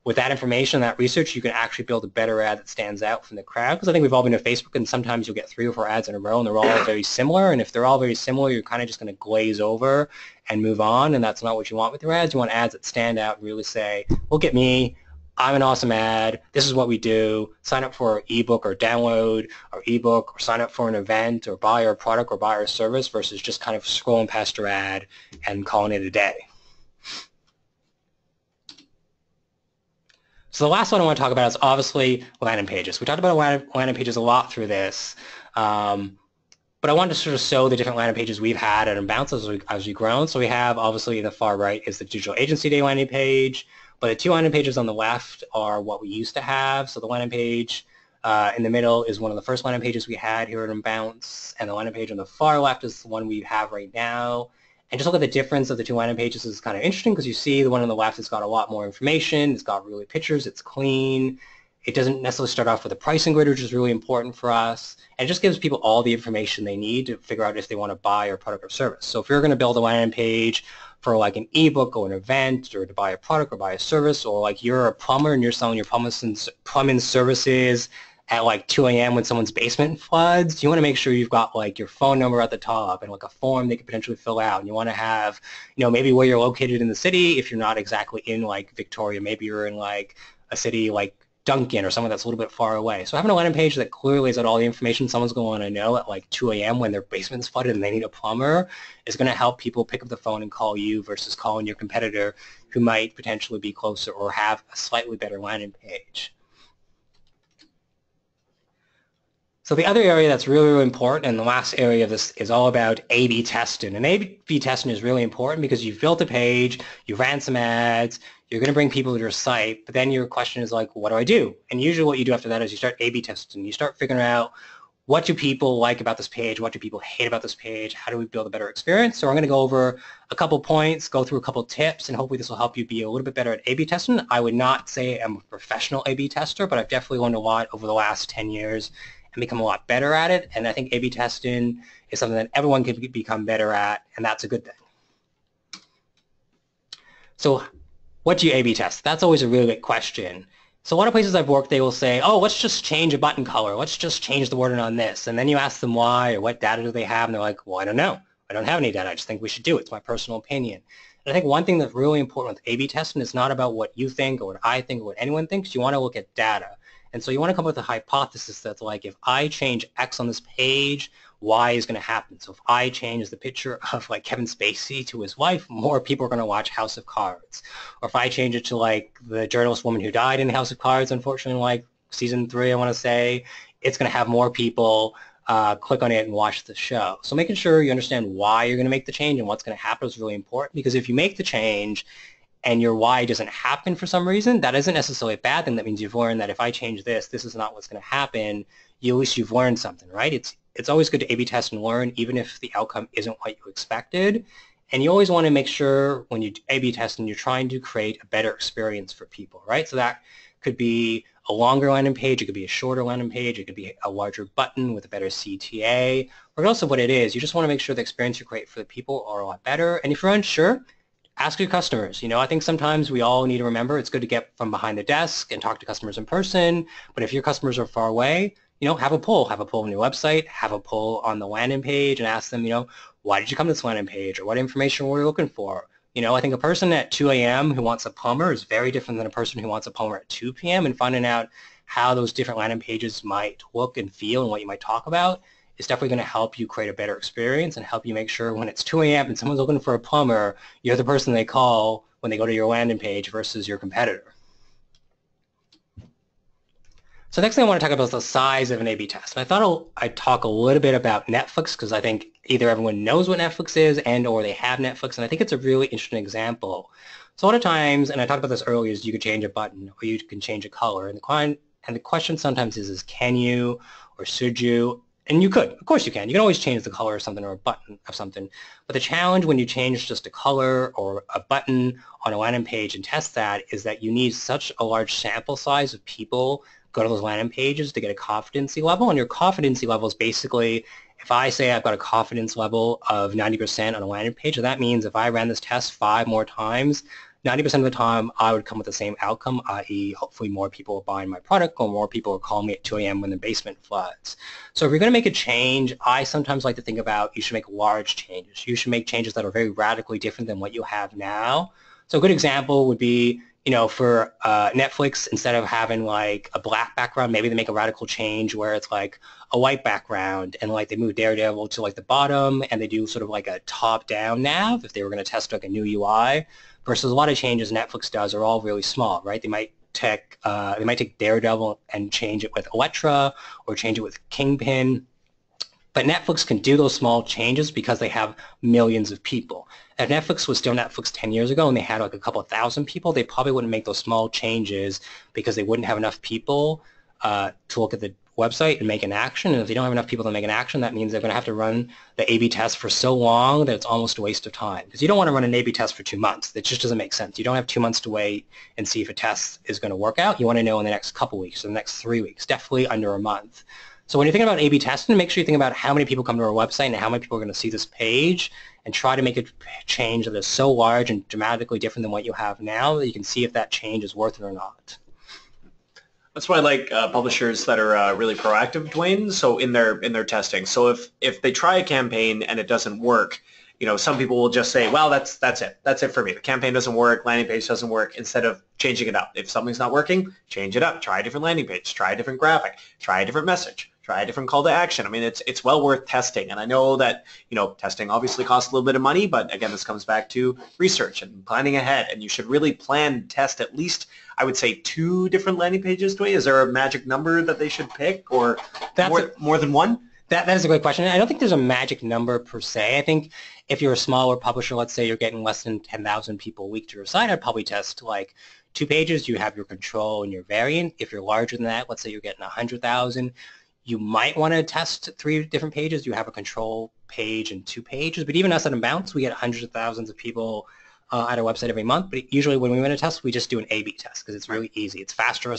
with that information, that research, you can actually build a better ad that stands out from the crowd. Because I think we've all been to Facebook, and sometimes you'll get 3 or 4 ads in a row, and they're all very similar. And if they're all very similar, you're kind of just going to glaze over and move on, and that's not what you want with your ads. You want ads that stand out and really say, look at me. I'm an awesome ad. This is what we do. Sign up for our ebook or download our ebook, or sign up for an event, or buy our product or buy our service, versus just kind of scrolling past your ad and calling it a day. So the last one I want to talk about is obviously landing pages. We talked about landing pages a lot through this, but I wanted to sort of show the different landing pages we've had at Unbounce as we've grown. So we have, obviously, in the far right is the Digital Agency Day landing page, but the 2 landing pages on the left are what we used to have. So the landing page in the middle is one of the first landing pages we had here at Unbounce, and the landing page on the far left is the one we have right now. And just look at the difference of the 2 landing pages is kind of interesting, because you see the one on the left has got a lot more information. It's got really pictures. It's clean. It doesn't necessarily start off with a pricing grid, which is really important for us. And it just gives people all the information they need to figure out if they want to buy our product or service. So if you're going to build a landing page for like an ebook or an event, or to buy a product or buy a service, or like you're a plumber and you're selling your plumbing services at like 2 a.m. when someone's basement floods, you want to make sure you've got like your phone number at the top and like a form they could potentially fill out. And you want to have, maybe where you're located in the city. If you're not exactly in like Victoria, maybe you're in like a city like Duncan or somewhere that's a little bit far away. So having a landing page that clearly has got all the information someone's going to want to know at like 2 a.m. when their basement's flooded and they need a plumber is going to help people pick up the phone and call you versus calling your competitor, who might potentially be closer or have a slightly better landing page. So the other area that's really, really important, and the last area of this, is all about A/B testing. And A/B testing is really important because you've built a page, you ran some ads, you're going to bring people to your site, but then your question is like, what do I do? And usually what you do after that is you start A/B testing. You start figuring out, what do people like about this page? What do people hate about this page? How do we build a better experience? So I'm going to go over a couple points, go through a couple tips, and hopefully this will help you be a little bit better at A/B testing. I would not say I'm a professional A/B tester, but I've definitely learned a lot over the last 10 years and become a lot better at it. And I think A/B testing is something that everyone can become better at, and that's a good thing. So what do you A/B test? That's always a really good question. So a lot of places I've worked, they will say, oh, let's just change a button color. Let's just change the wording on this. And then you ask them why or what data do they have, and they're like, well, I don't know. I don't have any data. I just think we should do it. It's my personal opinion. And I think one thing that's really important with A/B testing is not about what you think or what I think or what anyone thinks. You want to look at data. And so you want to come up with a hypothesis that's like, if I change X on this page, Y is going to happen. So if I change the picture of like Kevin Spacey to his wife, more people are going to watch House of Cards. Or if I change it to like the journalist woman who died in House of Cards, unfortunately, like season 3, I want to say, it's going to have more people click on it and watch the show. So making sure you understand why you're going to make the change and what's going to happen is really important, because if you make the change and your why doesn't happen for some reason, that isn't necessarily a bad thing. That means you've learned that if I change this, this is not what's going to happen. At least you've learned something, right? It's always good to A/B test and learn, even if the outcome isn't what you expected. And you always want to make sure when you A/B test and you're trying to create a better experience for people, right? So that could be a longer landing page, it could be a shorter landing page, it could be a larger button with a better CTA, regardless of what it is. You just want to make sure the experience you create for the people are a lot better. And if you're unsure, ask your customers. I think sometimes we all need to remember it's good to get from behind the desk and talk to customers in person, but if your customers are far away, have a poll. Have a poll on your website, have a poll on the landing page, and ask them, why did you come to this landing page, or what information were you looking for? I think a person at 2 a.m. who wants a plumber is very different than a person who wants a plumber at 2 p.m. and finding out how those different landing pages might look and feel and what you might talk about is definitely going to help you create a better experience and help you make sure when it's 2 a.m. and someone's looking for a plumber, you're the person they call when they go to your landing page versus your competitor. So next thing I want to talk about is the size of an A/B test. And I thought I'd talk a little bit about Netflix, because I think either everyone knows what Netflix is and or they have Netflix, and I think it's a really interesting example. So a lot of times, and I talked about this earlier, is you could change a button or you can change a color. And the question sometimes is can you or should you? And you could. Of course you can. You can always change the color of something or a button of something. But the challenge when you change just a color or a button on a landing page and test that is that you need such a large sample size of people go to those landing pages to get a competency level. And your competency level is basically, if I say I've got a confidence level of 90% on a landing page, that means if I ran this test 5 more times, 90% of the time I would come with the same outcome, i.e. hopefully more people are buying my product or more people are calling me at 2 a.m. when the basement floods. So if you're going to make a change, I sometimes like to think about you should make large changes. You should make changes that are very radically different than what you have now. So a good example would be, for Netflix, instead of having like a black background, maybe they make a radical change where it's like a white background and like they move Daredevil to like the bottom and they do sort of like a top-down nav if they were going to test like a new UI versus a lot of changes Netflix does are all really small, right? They might take Daredevil and change it with Elektra or change it with Kingpin. But Netflix can do those small changes because they have millions of people. If Netflix was still Netflix 10 years ago and they had like a couple of thousand people, they probably wouldn't make those small changes because they wouldn't have enough people to look at the website and make an action. And if they don't have enough people to make an action, that means they're going to have to run the A/B test for so long that it's almost a waste of time. Because you don't want to run an A/B test for 2 months. That just doesn't make sense. You don't have 2 months to wait and see if a test is going to work out. You want to know in the next couple weeks or the next 3 weeks, definitely under a month. So when you're thinking about A/B testing, make sure you think about how many people come to our website and how many people are going to see this page and try to make a change that is so large and dramatically different than what you have now that you can see if that change is worth it or not. That's why I like publishers that are really proactive, Duane. So in their testing. So if they try a campaign and it doesn't work, some people will just say, well, that's it. That's it for me. The campaign doesn't work. Landing page doesn't work. Instead of changing it up. If something's not working, change it up. Try a different landing page. Try a different graphic. Try a different message. Try a different call to action. I mean, it's well worth testing. And I know that, testing obviously costs a little bit of money, but again, this comes back to research and planning ahead. And you should really plan, test at least, I would say, 2 different landing pages, Duane. Is there a magic number that they should pick or more than one? That is a great question. I don't think there's a magic number per se. I think if you're a smaller publisher, let's say you're getting less than 10,000 people a week to your site, I'd probably test like 2 pages. You have your control and your variant. If you're larger than that, let's say you're getting 100,000, you might want to test 3 different pages. You have a control page and 2 pages. But even us at Unbounce, we get hundreds of thousands of people at our website every month. But usually when we run a test, we just do an A/B test because it's really easy. It's faster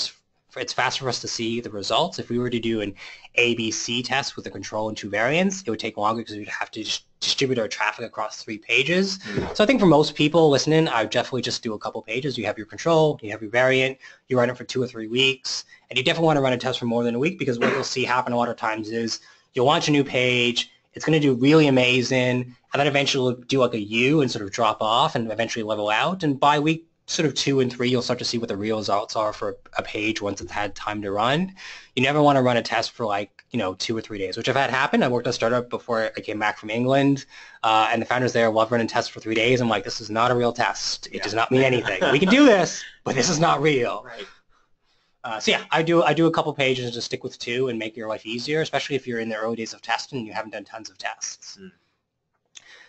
for us to see the results. If we were to do an ABC test with a control and 2 variants, it would take longer because we'd have to distribute our traffic across 3 pages. So I think for most people listening, I would definitely just do a couple pages. You have your control, you have your variant, you run it for 2 or 3 weeks, and you definitely want to run a test for more than a week because what you'll see happen a lot of times is you'll launch a new page, it's going to do really amazing, and then eventually it'll do like a U and sort of drop off and eventually level out, and by week sort of 2 and 3, you'll start to see what the real results are for a page once it's had time to run. You never want to run a test for like, 2 or 3 days, which I've had happen. I worked at a startup before I came back from England, and the founders there love running tests for 3 days. I'm like, this is not a real test. It does not mean anything. We can do this, but this is not real. Right. So yeah, I do a couple pages to stick with 2 and make your life easier, especially if you're in the early days of testing and you haven't done tons of tests.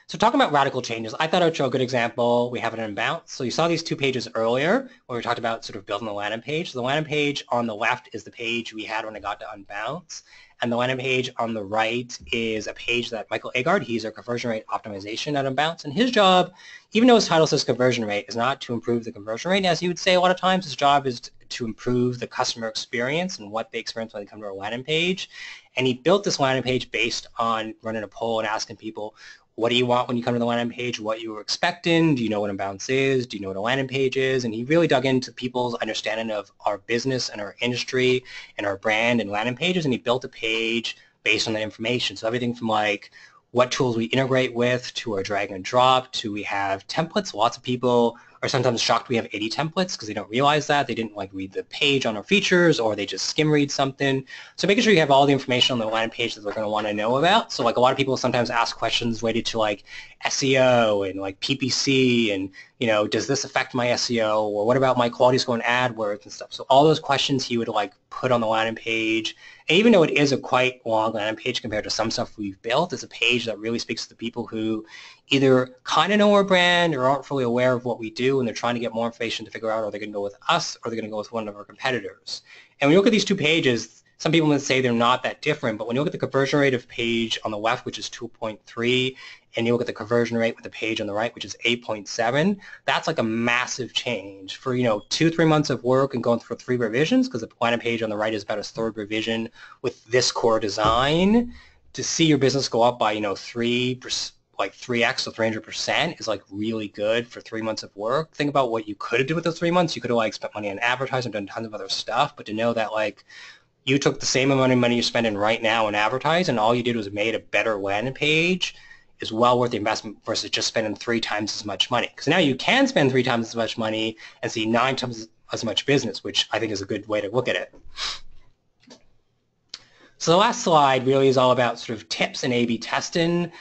So talking about radical changes, I thought I'd show a good example. We have it in Unbounce. So you saw these 2 pages earlier where we talked about sort of building the landing page. So the landing page on the left is the page we had when I got to Unbounce. And the landing page on the right is a page that Michael Agard, he's our conversion rate optimization at Unbounce. And his job, even though his title says conversion rate, is not to improve the conversion rate. As you would say a lot of times, his job is to improve the customer experience and what they experience when they come to our landing page. And he built this landing page based on running a poll and asking people, what do you want when you come to the landing page? What you were expecting? Do you know what Unbounce is? Do you know what a landing page is? And he really dug into people's understanding of our business and our industry and our brand and landing pages, and he built a page based on that information. So everything from like what tools we integrate with to our drag and drop to we have templates. Lots of people are sometimes shocked we have 80 templates because they don't realize that. They didn't like read the page on our features or they just skim read something. So making sure you have all the information on the landing page that they're going to want to know about. So like a lot of people sometimes ask questions related to like SEO and like PPC and, does this affect my SEO or what about my quality score and AdWords and stuff. So all those questions he would like put on the landing page. And even though it is a quite long landing page compared to some stuff we've built, it's a page that really speaks to the people who either kind of know our brand or aren't fully aware of what we do and they're trying to get more information to figure out are they going to go with us or they're going to go with one of our competitors. And when you look at these 2 pages, some people would say they're not that different, but when you look at the conversion rate of page on the left, which is 2.3, and you look at the conversion rate with the page on the right, which is 8.7, that's like a massive change for, 2-3 months of work and going through 3 revisions, because the landing page on the right is about its 3rd revision with this core design. To see your business go up by, 3 like 3x, so 300% is like really good for 3 months of work. Think about what you could have done with those 3 months. You could have like spent money on advertising, done tons of other stuff, but to know that like you took the same amount of money you're spending right now on advertising and all you did was made a better landing page is well worth the investment versus just spending 3 times as much money. Because now you can spend 3 times as much money and see 9 times as much business, which I think is a good way to look at it. So the last slide really is all about sort of tips and A/B testing.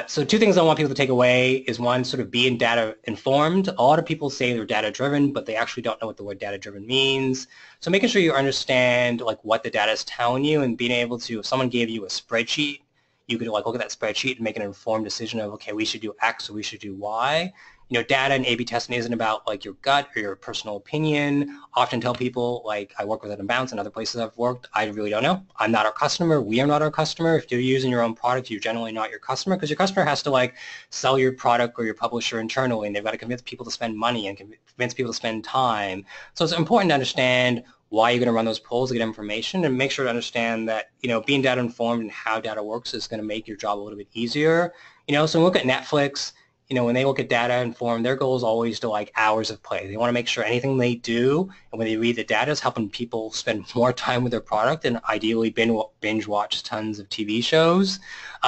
So 2 things I want people to take away is 1, sort of being data informed. A lot of people say they're data driven, but they actually don't know what the word data driven means. So making sure you understand like what the data is telling you and being able to, if someone gave you a spreadsheet, you could like look at that spreadsheet and make an informed decision of, okay, we should do X or we should do Y. You know, data and A/B testing isn't about like your gut or your personal opinion. Often tell people, like I work with Unbounce and other places I've worked, I really don't know. I'm not our customer. We are not our customer. If you're using your own product, you're generally not your customer because your customer has to like sell your product or your publisher internally and they've got to convince people to spend money and convince people to spend time. So it's important to understand why you're going to run those polls to get information and make sure to understand that, you know, being data informed and how data works is going to make your job a little bit easier. You know, so look at Netflix. You know, when they look at data informed, their goal is always to like hours of play. They want to make sure anything they do and when they read the data is helping people spend more time with their product and ideally binge watch tons of TV shows.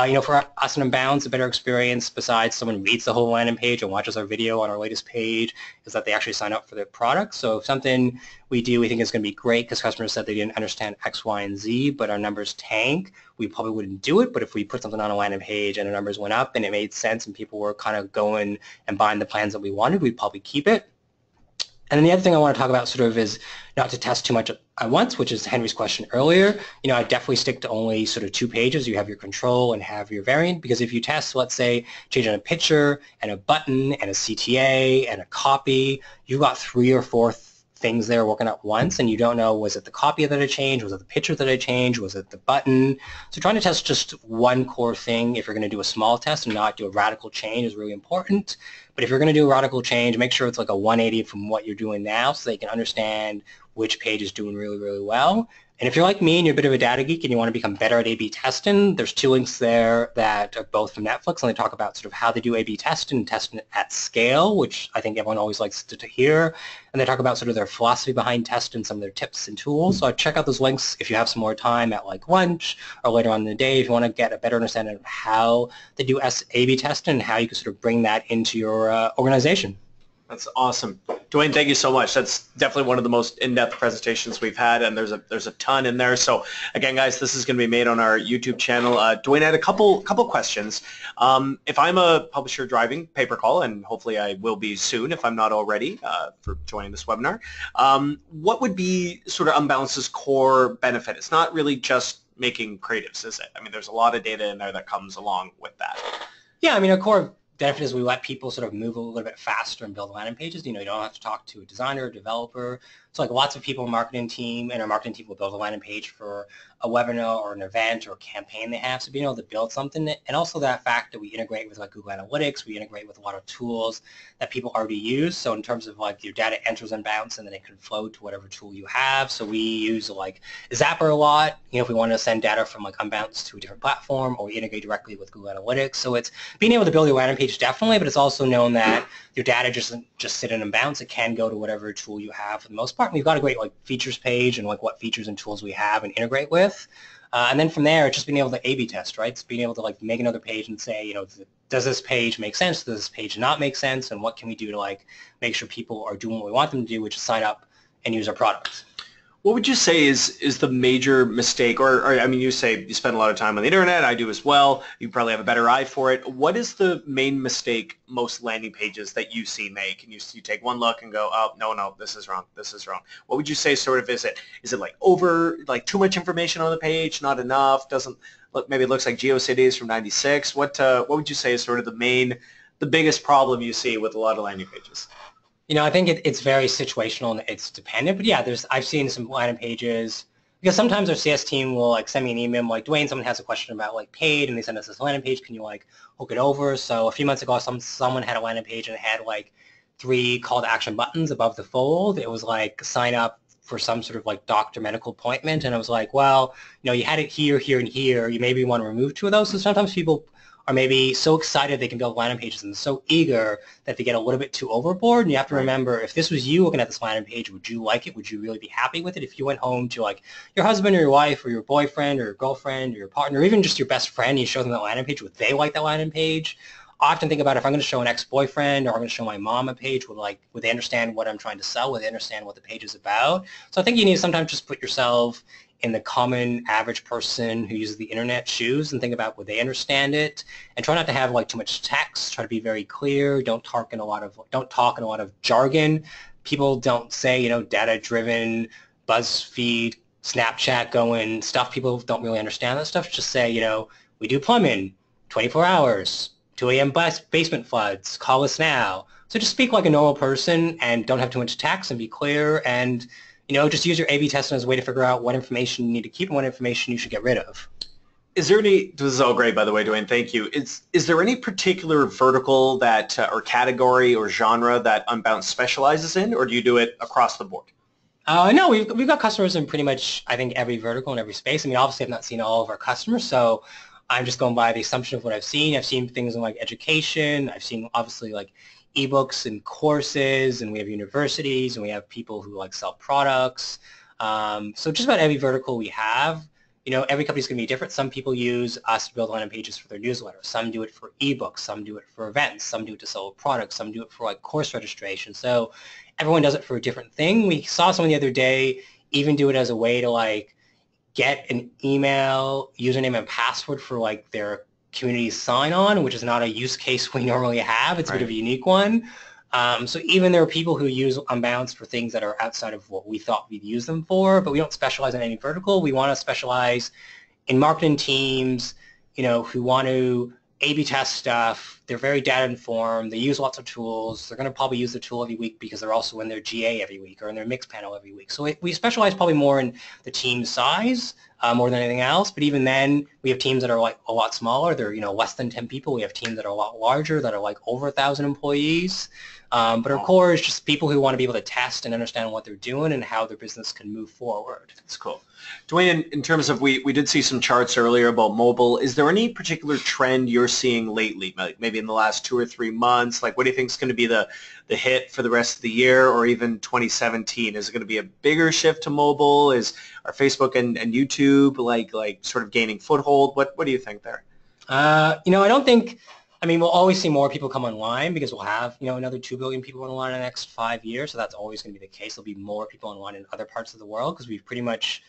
You know, for us in Unbounce, a better experience besides someone reads the whole landing page and watches our video on our latest page is that they actually sign up for their product. So if something we do we think is going to be great because customers said they didn't understand X, Y, and Z, but our numbers tank, we probably wouldn't do it. But if we put something on a landing page and our numbers went up and it made sense and people were kind of going and buying the plans that we wanted, we'd probably keep it. And then the other thing I want to talk about sort of is not to test too much at once, which is Henry's question earlier. You know, I definitely stick to only sort of 2 pages. You have your control and have your variant, because if you test, let's say, changing a picture and a button and a CTA and a copy, you've got 3 or 4 things there working at once and you don't know, was it the copy that I changed, was it the picture that I changed, was it the button? So trying to test just one core thing if you're going to do a small test and not do a radical change is really important. But if you're going to do a radical change, make sure it's like a 180 from what you're doing now so they can understand which page is doing really, really well. And if you're like me and you're a bit of a data geek and you want to become better at A/B testing, there's 2 links there that are both from Netflix, and they talk about sort of how they do A/B testing and testing at scale, which I think everyone always likes to hear. And they talk about sort of their philosophy behind testing, some of their tips and tools. So I'd check out those links if you have some more time at like lunch or later on in the day if you want to get a better understanding of how they do A/B testing and how you can sort of bring that into your organization. That's awesome. Duane, thank you so much. That's definitely one of the most in-depth presentations we've had, and there's a ton in there. So again, guys, this is going to be made on our YouTube channel. Duane had a couple questions. If I'm a publisher driving pay-per-call, and hopefully I will be soon if I'm not already for joining this webinar, what would be sort of Unbounce's core benefit? It's not really just making creatives, is it? I mean, there's a lot of data in there that comes along with that. Yeah, I mean, our core benefit is we let people sort of move a little bit faster and build landing pages. You know, you don't have to talk to a designer or developer. So like lots of people in marketing team, and our marketing team will build a landing page for a webinar or an event or a campaign they have. So being able to build something, and also that fact that we integrate with like Google Analytics, we integrate with a lot of tools that people already use. So in terms of like your data enters Unbounce and then it can flow to whatever tool you have. So we use like Zapper a lot, you know, if we want to send data from like Unbounce to a different platform, or we integrate directly with Google Analytics. So it's being able to build your landing page definitely, but it's also known that your data doesn't just sit in Unbounce. It can go to whatever tool you have for the most part. And we've got a great like features page and like what features and tools we have and integrate with. And then from there, it's just being able to A/B test, right? It's being able to like make another page and say, you know, does this page make sense? Does this page not make sense? And what can we do to like make sure people are doing what we want them to do, which is sign up and use our products? What would you say is the major mistake, or I mean, you say you spend a lot of time on the internet, I do as well, you probably have a better eye for it. What is the main mistake most landing pages that you see make? And you take one look and go, oh, no, this is wrong, this is wrong. What would you say sort of is it like too much information on the page, not enough, doesn't look, maybe it looks like GeoCities from 96? What would you say is sort of the biggest problem you see with a lot of landing pages? You know, I think it's very situational and it's dependent. But yeah, I've seen some landing pages because sometimes our CS team will like send me an email like, Duane, someone has a question about like paid, and they send us this landing page. Can you like hook it over? So a few months ago, someone had a landing page and it had like 3 call to action buttons above the fold. It was like sign up for some sort of like doctor medical appointment, and I was like, well, you know, you had it here, here, and here. You maybe want to remove 2 of those. So sometimes people are maybe so excited they can build landing pages and so eager that they get a little bit too overboard. And you have to remember, if this was you looking at this landing page, would you like it? Would you really be happy with it? If you went home to like your husband or your wife or your boyfriend or your girlfriend or your partner, or even just your best friend, and you show them that landing page, would they like that landing page? I often think about if I'm going to show an ex-boyfriend or I'm going to show my mom a page, would they understand what I'm trying to sell? Would they understand what the page is about? So I think you need to sometimes just put yourself in the common average person who uses the internet shoes and think about would they understand it, and try not to have like too much text. Try to be very clear. Don't talk in a lot of jargon. People don't say, data-driven, BuzzFeed, Snapchat going stuff. People don't really understand that stuff. Just say, we do plumbing, 24 hours, 2 a.m. basement floods, call us now. So just speak like a normal person and don't have too much text and be clear, and just use your A/B testing as a way to figure out what information you need to keep and what information you should get rid of. Is there any, this is all great, by the way, Duane, thank you. Is there any particular vertical that, or category or genre that Unbounce specializes in, or do you do it across the board? No, we've got customers in pretty much, I think, every vertical and every space. I mean, obviously I've not seen all of our customers, so I'm just going by the assumption of what I've seen. I've seen things in like education. I've seen obviously like ebooks and courses, and we have universities, and we have people who like sell products. So just about every vertical we have. Every company's going to be different. Some people use us to build landing pages for their newsletter. Some do it for ebooks. Some do it for events. Some do it to sell products. Some do it for like course registration. So everyone does it for a different thing. We saw someone the other day even do it as a way to like get an email username and password for like their community sign-on, which is not a use case we normally have. It's a bit of a unique one. So even there are people who use Unbounce for things that are outside of what we thought we'd use them for, but we don't specialize in any vertical. We want to specialize in marketing teams, who want to A/B test stuff. They're very data informed. They use lots of tools. They're going to probably use the tool every week because they're also in their GA every week or in their mix panel every week. So we specialize probably more in the team size more than anything else. But even then, we have teams that are like a lot smaller. They're less than 10 people. We have teams that are a lot larger that are like over 1,000 employees. But our core is just people who want to be able to test and understand what they're doing and how their business can move forward. That's cool. Duane, in terms of, we did see some charts earlier about mobile. Is there any particular trend you're seeing lately, like maybe in the last 2 or 3 months? Like, what do you think is going to be the hit for the rest of the year, or even 2017? Is it going to be a bigger shift to mobile? Are Facebook and YouTube like sort of gaining foothold? What do you think there? I don't think. I mean, we'll always see more people come online because we'll have, another 2 billion people online in the next 5 years. So that's always going to be the case. There'll be more people online in other parts of the world because we've pretty much,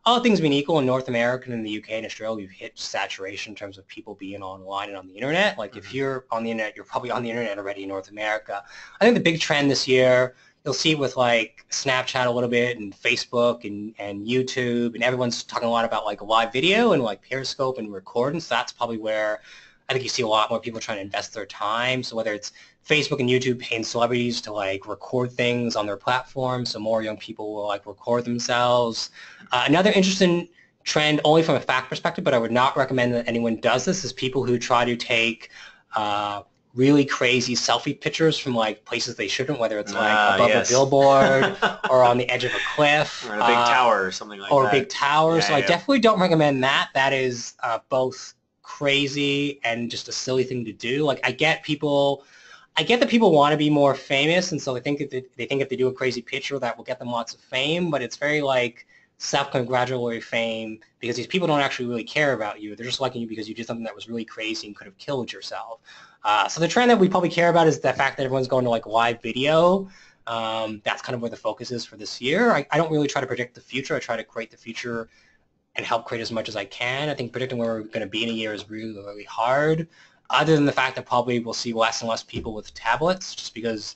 all things being equal, in North America and in the UK and Australia, we've hit saturation in terms of people being online and on the internet. Like if you're on the internet, you're probably on the internet already in North America. I think the big trend this year, you'll see with like Snapchat a little bit and Facebook and YouTube, and everyone's talking a lot about like live video and like Periscope and recording. So that's probably where I think you see a lot more people trying to invest their time. So whether it's Facebook and YouTube paying celebrities to like record things on their platform, so more young people will like record themselves. Another interesting trend, only from a fact perspective, but I would not recommend that anyone does this, is people who try to take really crazy selfie pictures from like places they shouldn't, whether it's like above a billboard or on the edge of a cliff. Or a big tower or something like that. Or a big tower. So I definitely don't recommend that. That is both crazy and just a silly thing to do. Like I get that people want to be more famous, and so they think if they do a crazy picture that will get them lots of fame, but it's very like self-congratulatory fame because these people don't actually really care about you. They're just liking you because you did something that was really crazy and could have killed yourself. So the trend that we probably care about is the fact that everyone's going to like live video. That's kind of where the focus is for this year. I don't really try to predict the future. I try to create the future and help create as much as I can. I think predicting where we're going to be in a year is really, really hard, other than the fact that probably we'll see less and less people with tablets just because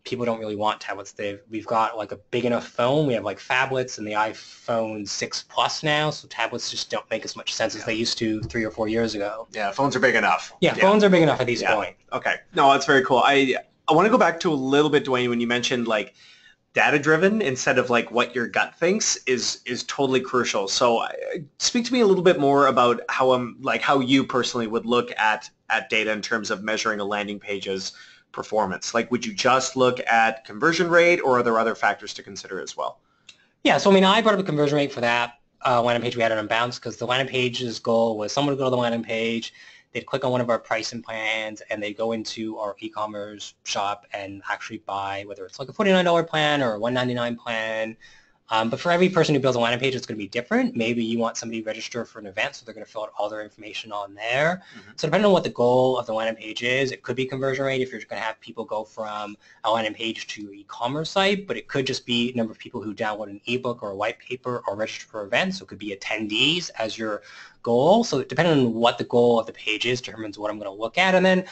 people don't really want tablets. We've got like a big enough phone. We have like phablets and the iPhone 6 Plus now, so tablets just don't make as much sense as they used to 3 or 4 years ago. Yeah, phones are big enough. Yeah, phones are big enough at this point. Okay. No, that's very cool. I want to go back to a little bit, Duane, when you mentioned like data-driven instead of like what your gut thinks is totally crucial. So speak to me a little bit more about how you personally would look at data in terms of measuring a landing page's performance. Like, would you just look at conversion rate, or are there other factors to consider as well? Yeah, so I mean, I brought up a conversion rate for that landing page we had on Unbounce because the landing page's goal was someone to go to the landing page, they'd click on one of our pricing plans and they go into our e-commerce shop and actually buy, whether it's like a $49 plan or a $199 plan. But for every person who builds a landing page, it's going to be different. Maybe you want somebody to register for an event, so they're going to fill out all their information on there. So depending on what the goal of the landing page is, it could be conversion rate if you're going to have people go from a landing page to your e-commerce site, but it could just be number of people who download an ebook or a white paper or register for events. So it could be attendees as your goal. So depending on what the goal of the page is determines what I'm going to look at. And then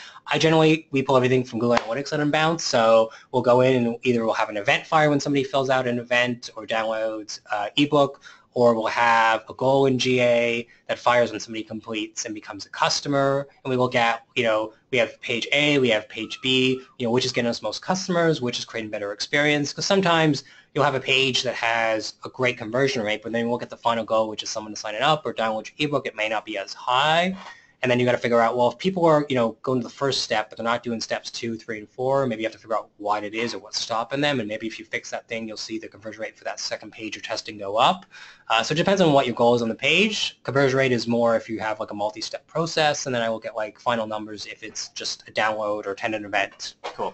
we pull everything from Google Analytics at Unbounce. So we'll go in and either we'll have an event flyer when somebody fills out an event or downloads ebook, or we'll have a goal in GA that fires when somebody completes and becomes a customer. And we look at, we have page A, we have page B, which is getting us most customers, which is creating better experience. Because sometimes you'll have a page that has a great conversion rate, but then we'll get the final goal, which is someone to sign it up or download your ebook. It may not be as high. And then you got to figure out, well, if people are, going to the first step, but they're not doing steps 2, 3, and 4, maybe you have to figure out what it is or what's stopping them. And maybe if you fix that thing, you'll see the conversion rate for that second page you're testing go up. So it depends on what your goal is on the page. Conversion rate is more if you have like a multi-step process, and then I will get like final numbers if it's just a download or attend an event. Cool.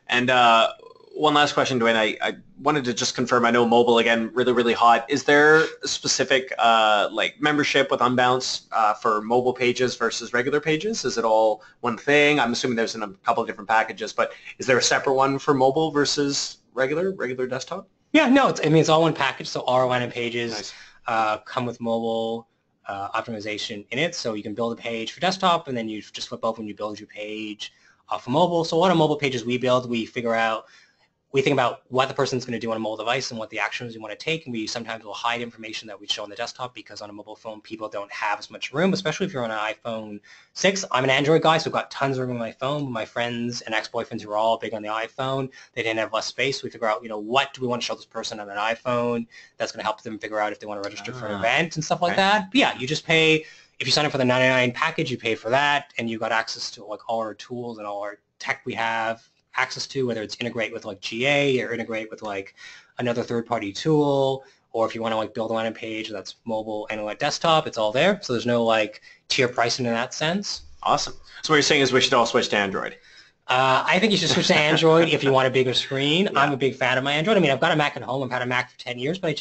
And one last question, Duane. I wanted to just confirm, I know mobile, again, really, really hot. Is there a specific like membership with Unbounce for mobile pages versus regular pages? Is it all one thing? I'm assuming there's in a couple of different packages, but is there a separate one for mobile versus regular desktop? Yeah, no, it's all one package. So all our landing pages come with mobile optimization in it. So you can build a page for desktop, and then you just flip over and you build your page for mobile. So a lot of mobile pages we build, we think about what the person's going to do on a mobile device and what the actions we want to take, and we sometimes will hide information that we show on the desktop because on a mobile phone people don't have as much room, especially if you're on an iPhone 6. I'm an Android guy, so I've got tons of room on my phone. My friends and ex-boyfriends who are all big on the iPhone, they didn't have less space. We figure out, what do we want to show this person on an iPhone that's going to help them figure out if they want to register for an event and stuff like that. But yeah, you just pay, if you sign up for the $99 package, you pay for that, and you got access to like all our tools and all our tech we have access to, whether it's integrate with like GA or integrate with like another third-party tool, or if you want to like build a landing page that's mobile and like desktop, it's all there. So there's no like tier pricing in that sense. Awesome. So what you're saying is we should all switch to Android. I think you should switch to Android if you want a bigger screen. Yeah. I'm a big fan of my Android. I mean, I've got a Mac at home. I've had a Mac for 10 years, but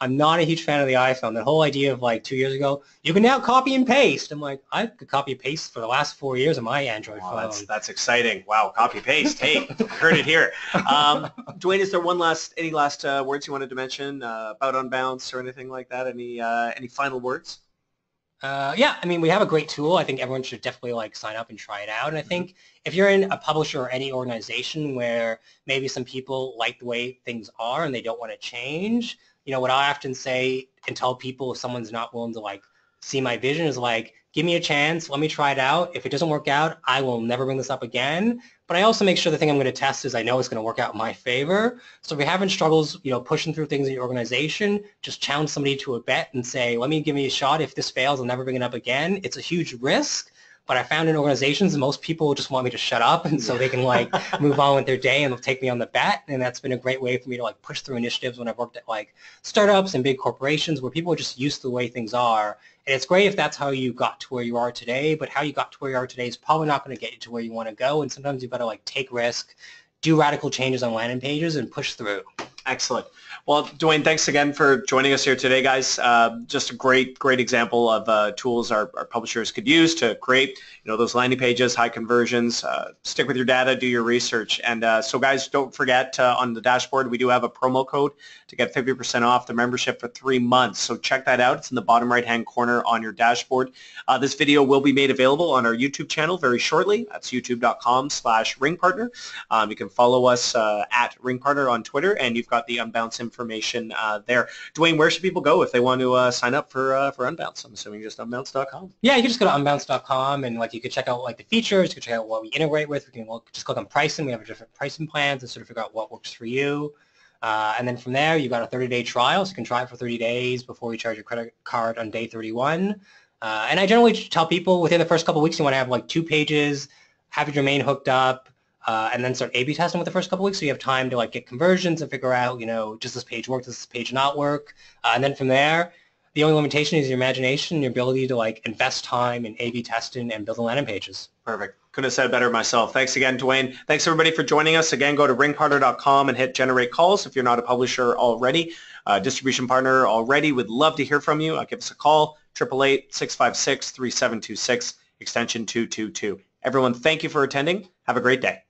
I'm not a huge fan of the iPhone. The whole idea of like 2 years ago, you can now copy and paste. I'm like, I could copy and paste for the last 4 years of my Android phone. That's exciting. Wow, copy paste. Hey, heard it here. Duane, is there any last words you wanted to mention about Unbounce or anything like that? Any final words? Yeah, I mean, we have a great tool. I think everyone should definitely like sign up and try it out. And I think if you're in a publisher or any organization where maybe some people like the way things are and they don't want to change, what I often say and tell people if someone's not willing to like see my vision is like, give me a chance, let me try it out. If it doesn't work out, I will never bring this up again. But I also make sure the thing I'm going to test is I know it's going to work out in my favor. So if you're having struggles, pushing through things in your organization, just challenge somebody to a bet and say, give me a shot. If this fails, I'll never bring it up again. It's a huge risk. But I found in organizations, most people just want me to shut up, and so they can like move on with their day and they'll take me on the bet. And that's been a great way for me to like push through initiatives when I've worked at like startups and big corporations where people are just used to the way things are. And it's great if that's how you got to where you are today, but how you got to where you are today is probably not going to get you to where you want to go. And sometimes you've got to like take risk, do radical changes on landing pages, and push through. Excellent. Well, Duane, thanks again for joining us here today, guys. Just a great example of tools our publishers could use to create, those landing pages, high conversions. Stick with your data, do your research. And so, guys, don't forget on the dashboard, we do have a promo code to get 50% off the membership for 3 months. So check that out. It's in the bottom right-hand corner on your dashboard. This video will be made available on our YouTube channel very shortly. That's youtube.com/RingPartner. You can follow us at RingPartner on Twitter, and you've got the Unbounce information there. Duane, where should people go if they want to sign up for Unbounce? I'm assuming just unbounce.com. Yeah, you can just go to unbounce.com and like you can check out like the features, you can check out what we integrate with. You can just click on pricing. We have different pricing plans and sort of figure out what works for you. And then from there, you've got a 30-day trial, so you can try it for 30 days before you charge your credit card on day 31. And I generally tell people within the first couple of weeks, you want to have like 2 pages, have your domain hooked up, and then start A/B testing with the first couple of weeks, so you have time to like get conversions and figure out, does this page work, does this page not work? And then from there, The only limitation is your imagination and your ability to like invest time in A/B testing and building landing pages. Perfect. Couldn't have said it better myself. Thanks again, Duane. Thanks everybody for joining us. Again, go to ringpartner.com and hit generate calls if you're not a publisher already. Distribution partner already. Would love to hear from you. Give us a call, 888-656-3726, extension 222. Everyone, thank you for attending. Have a great day.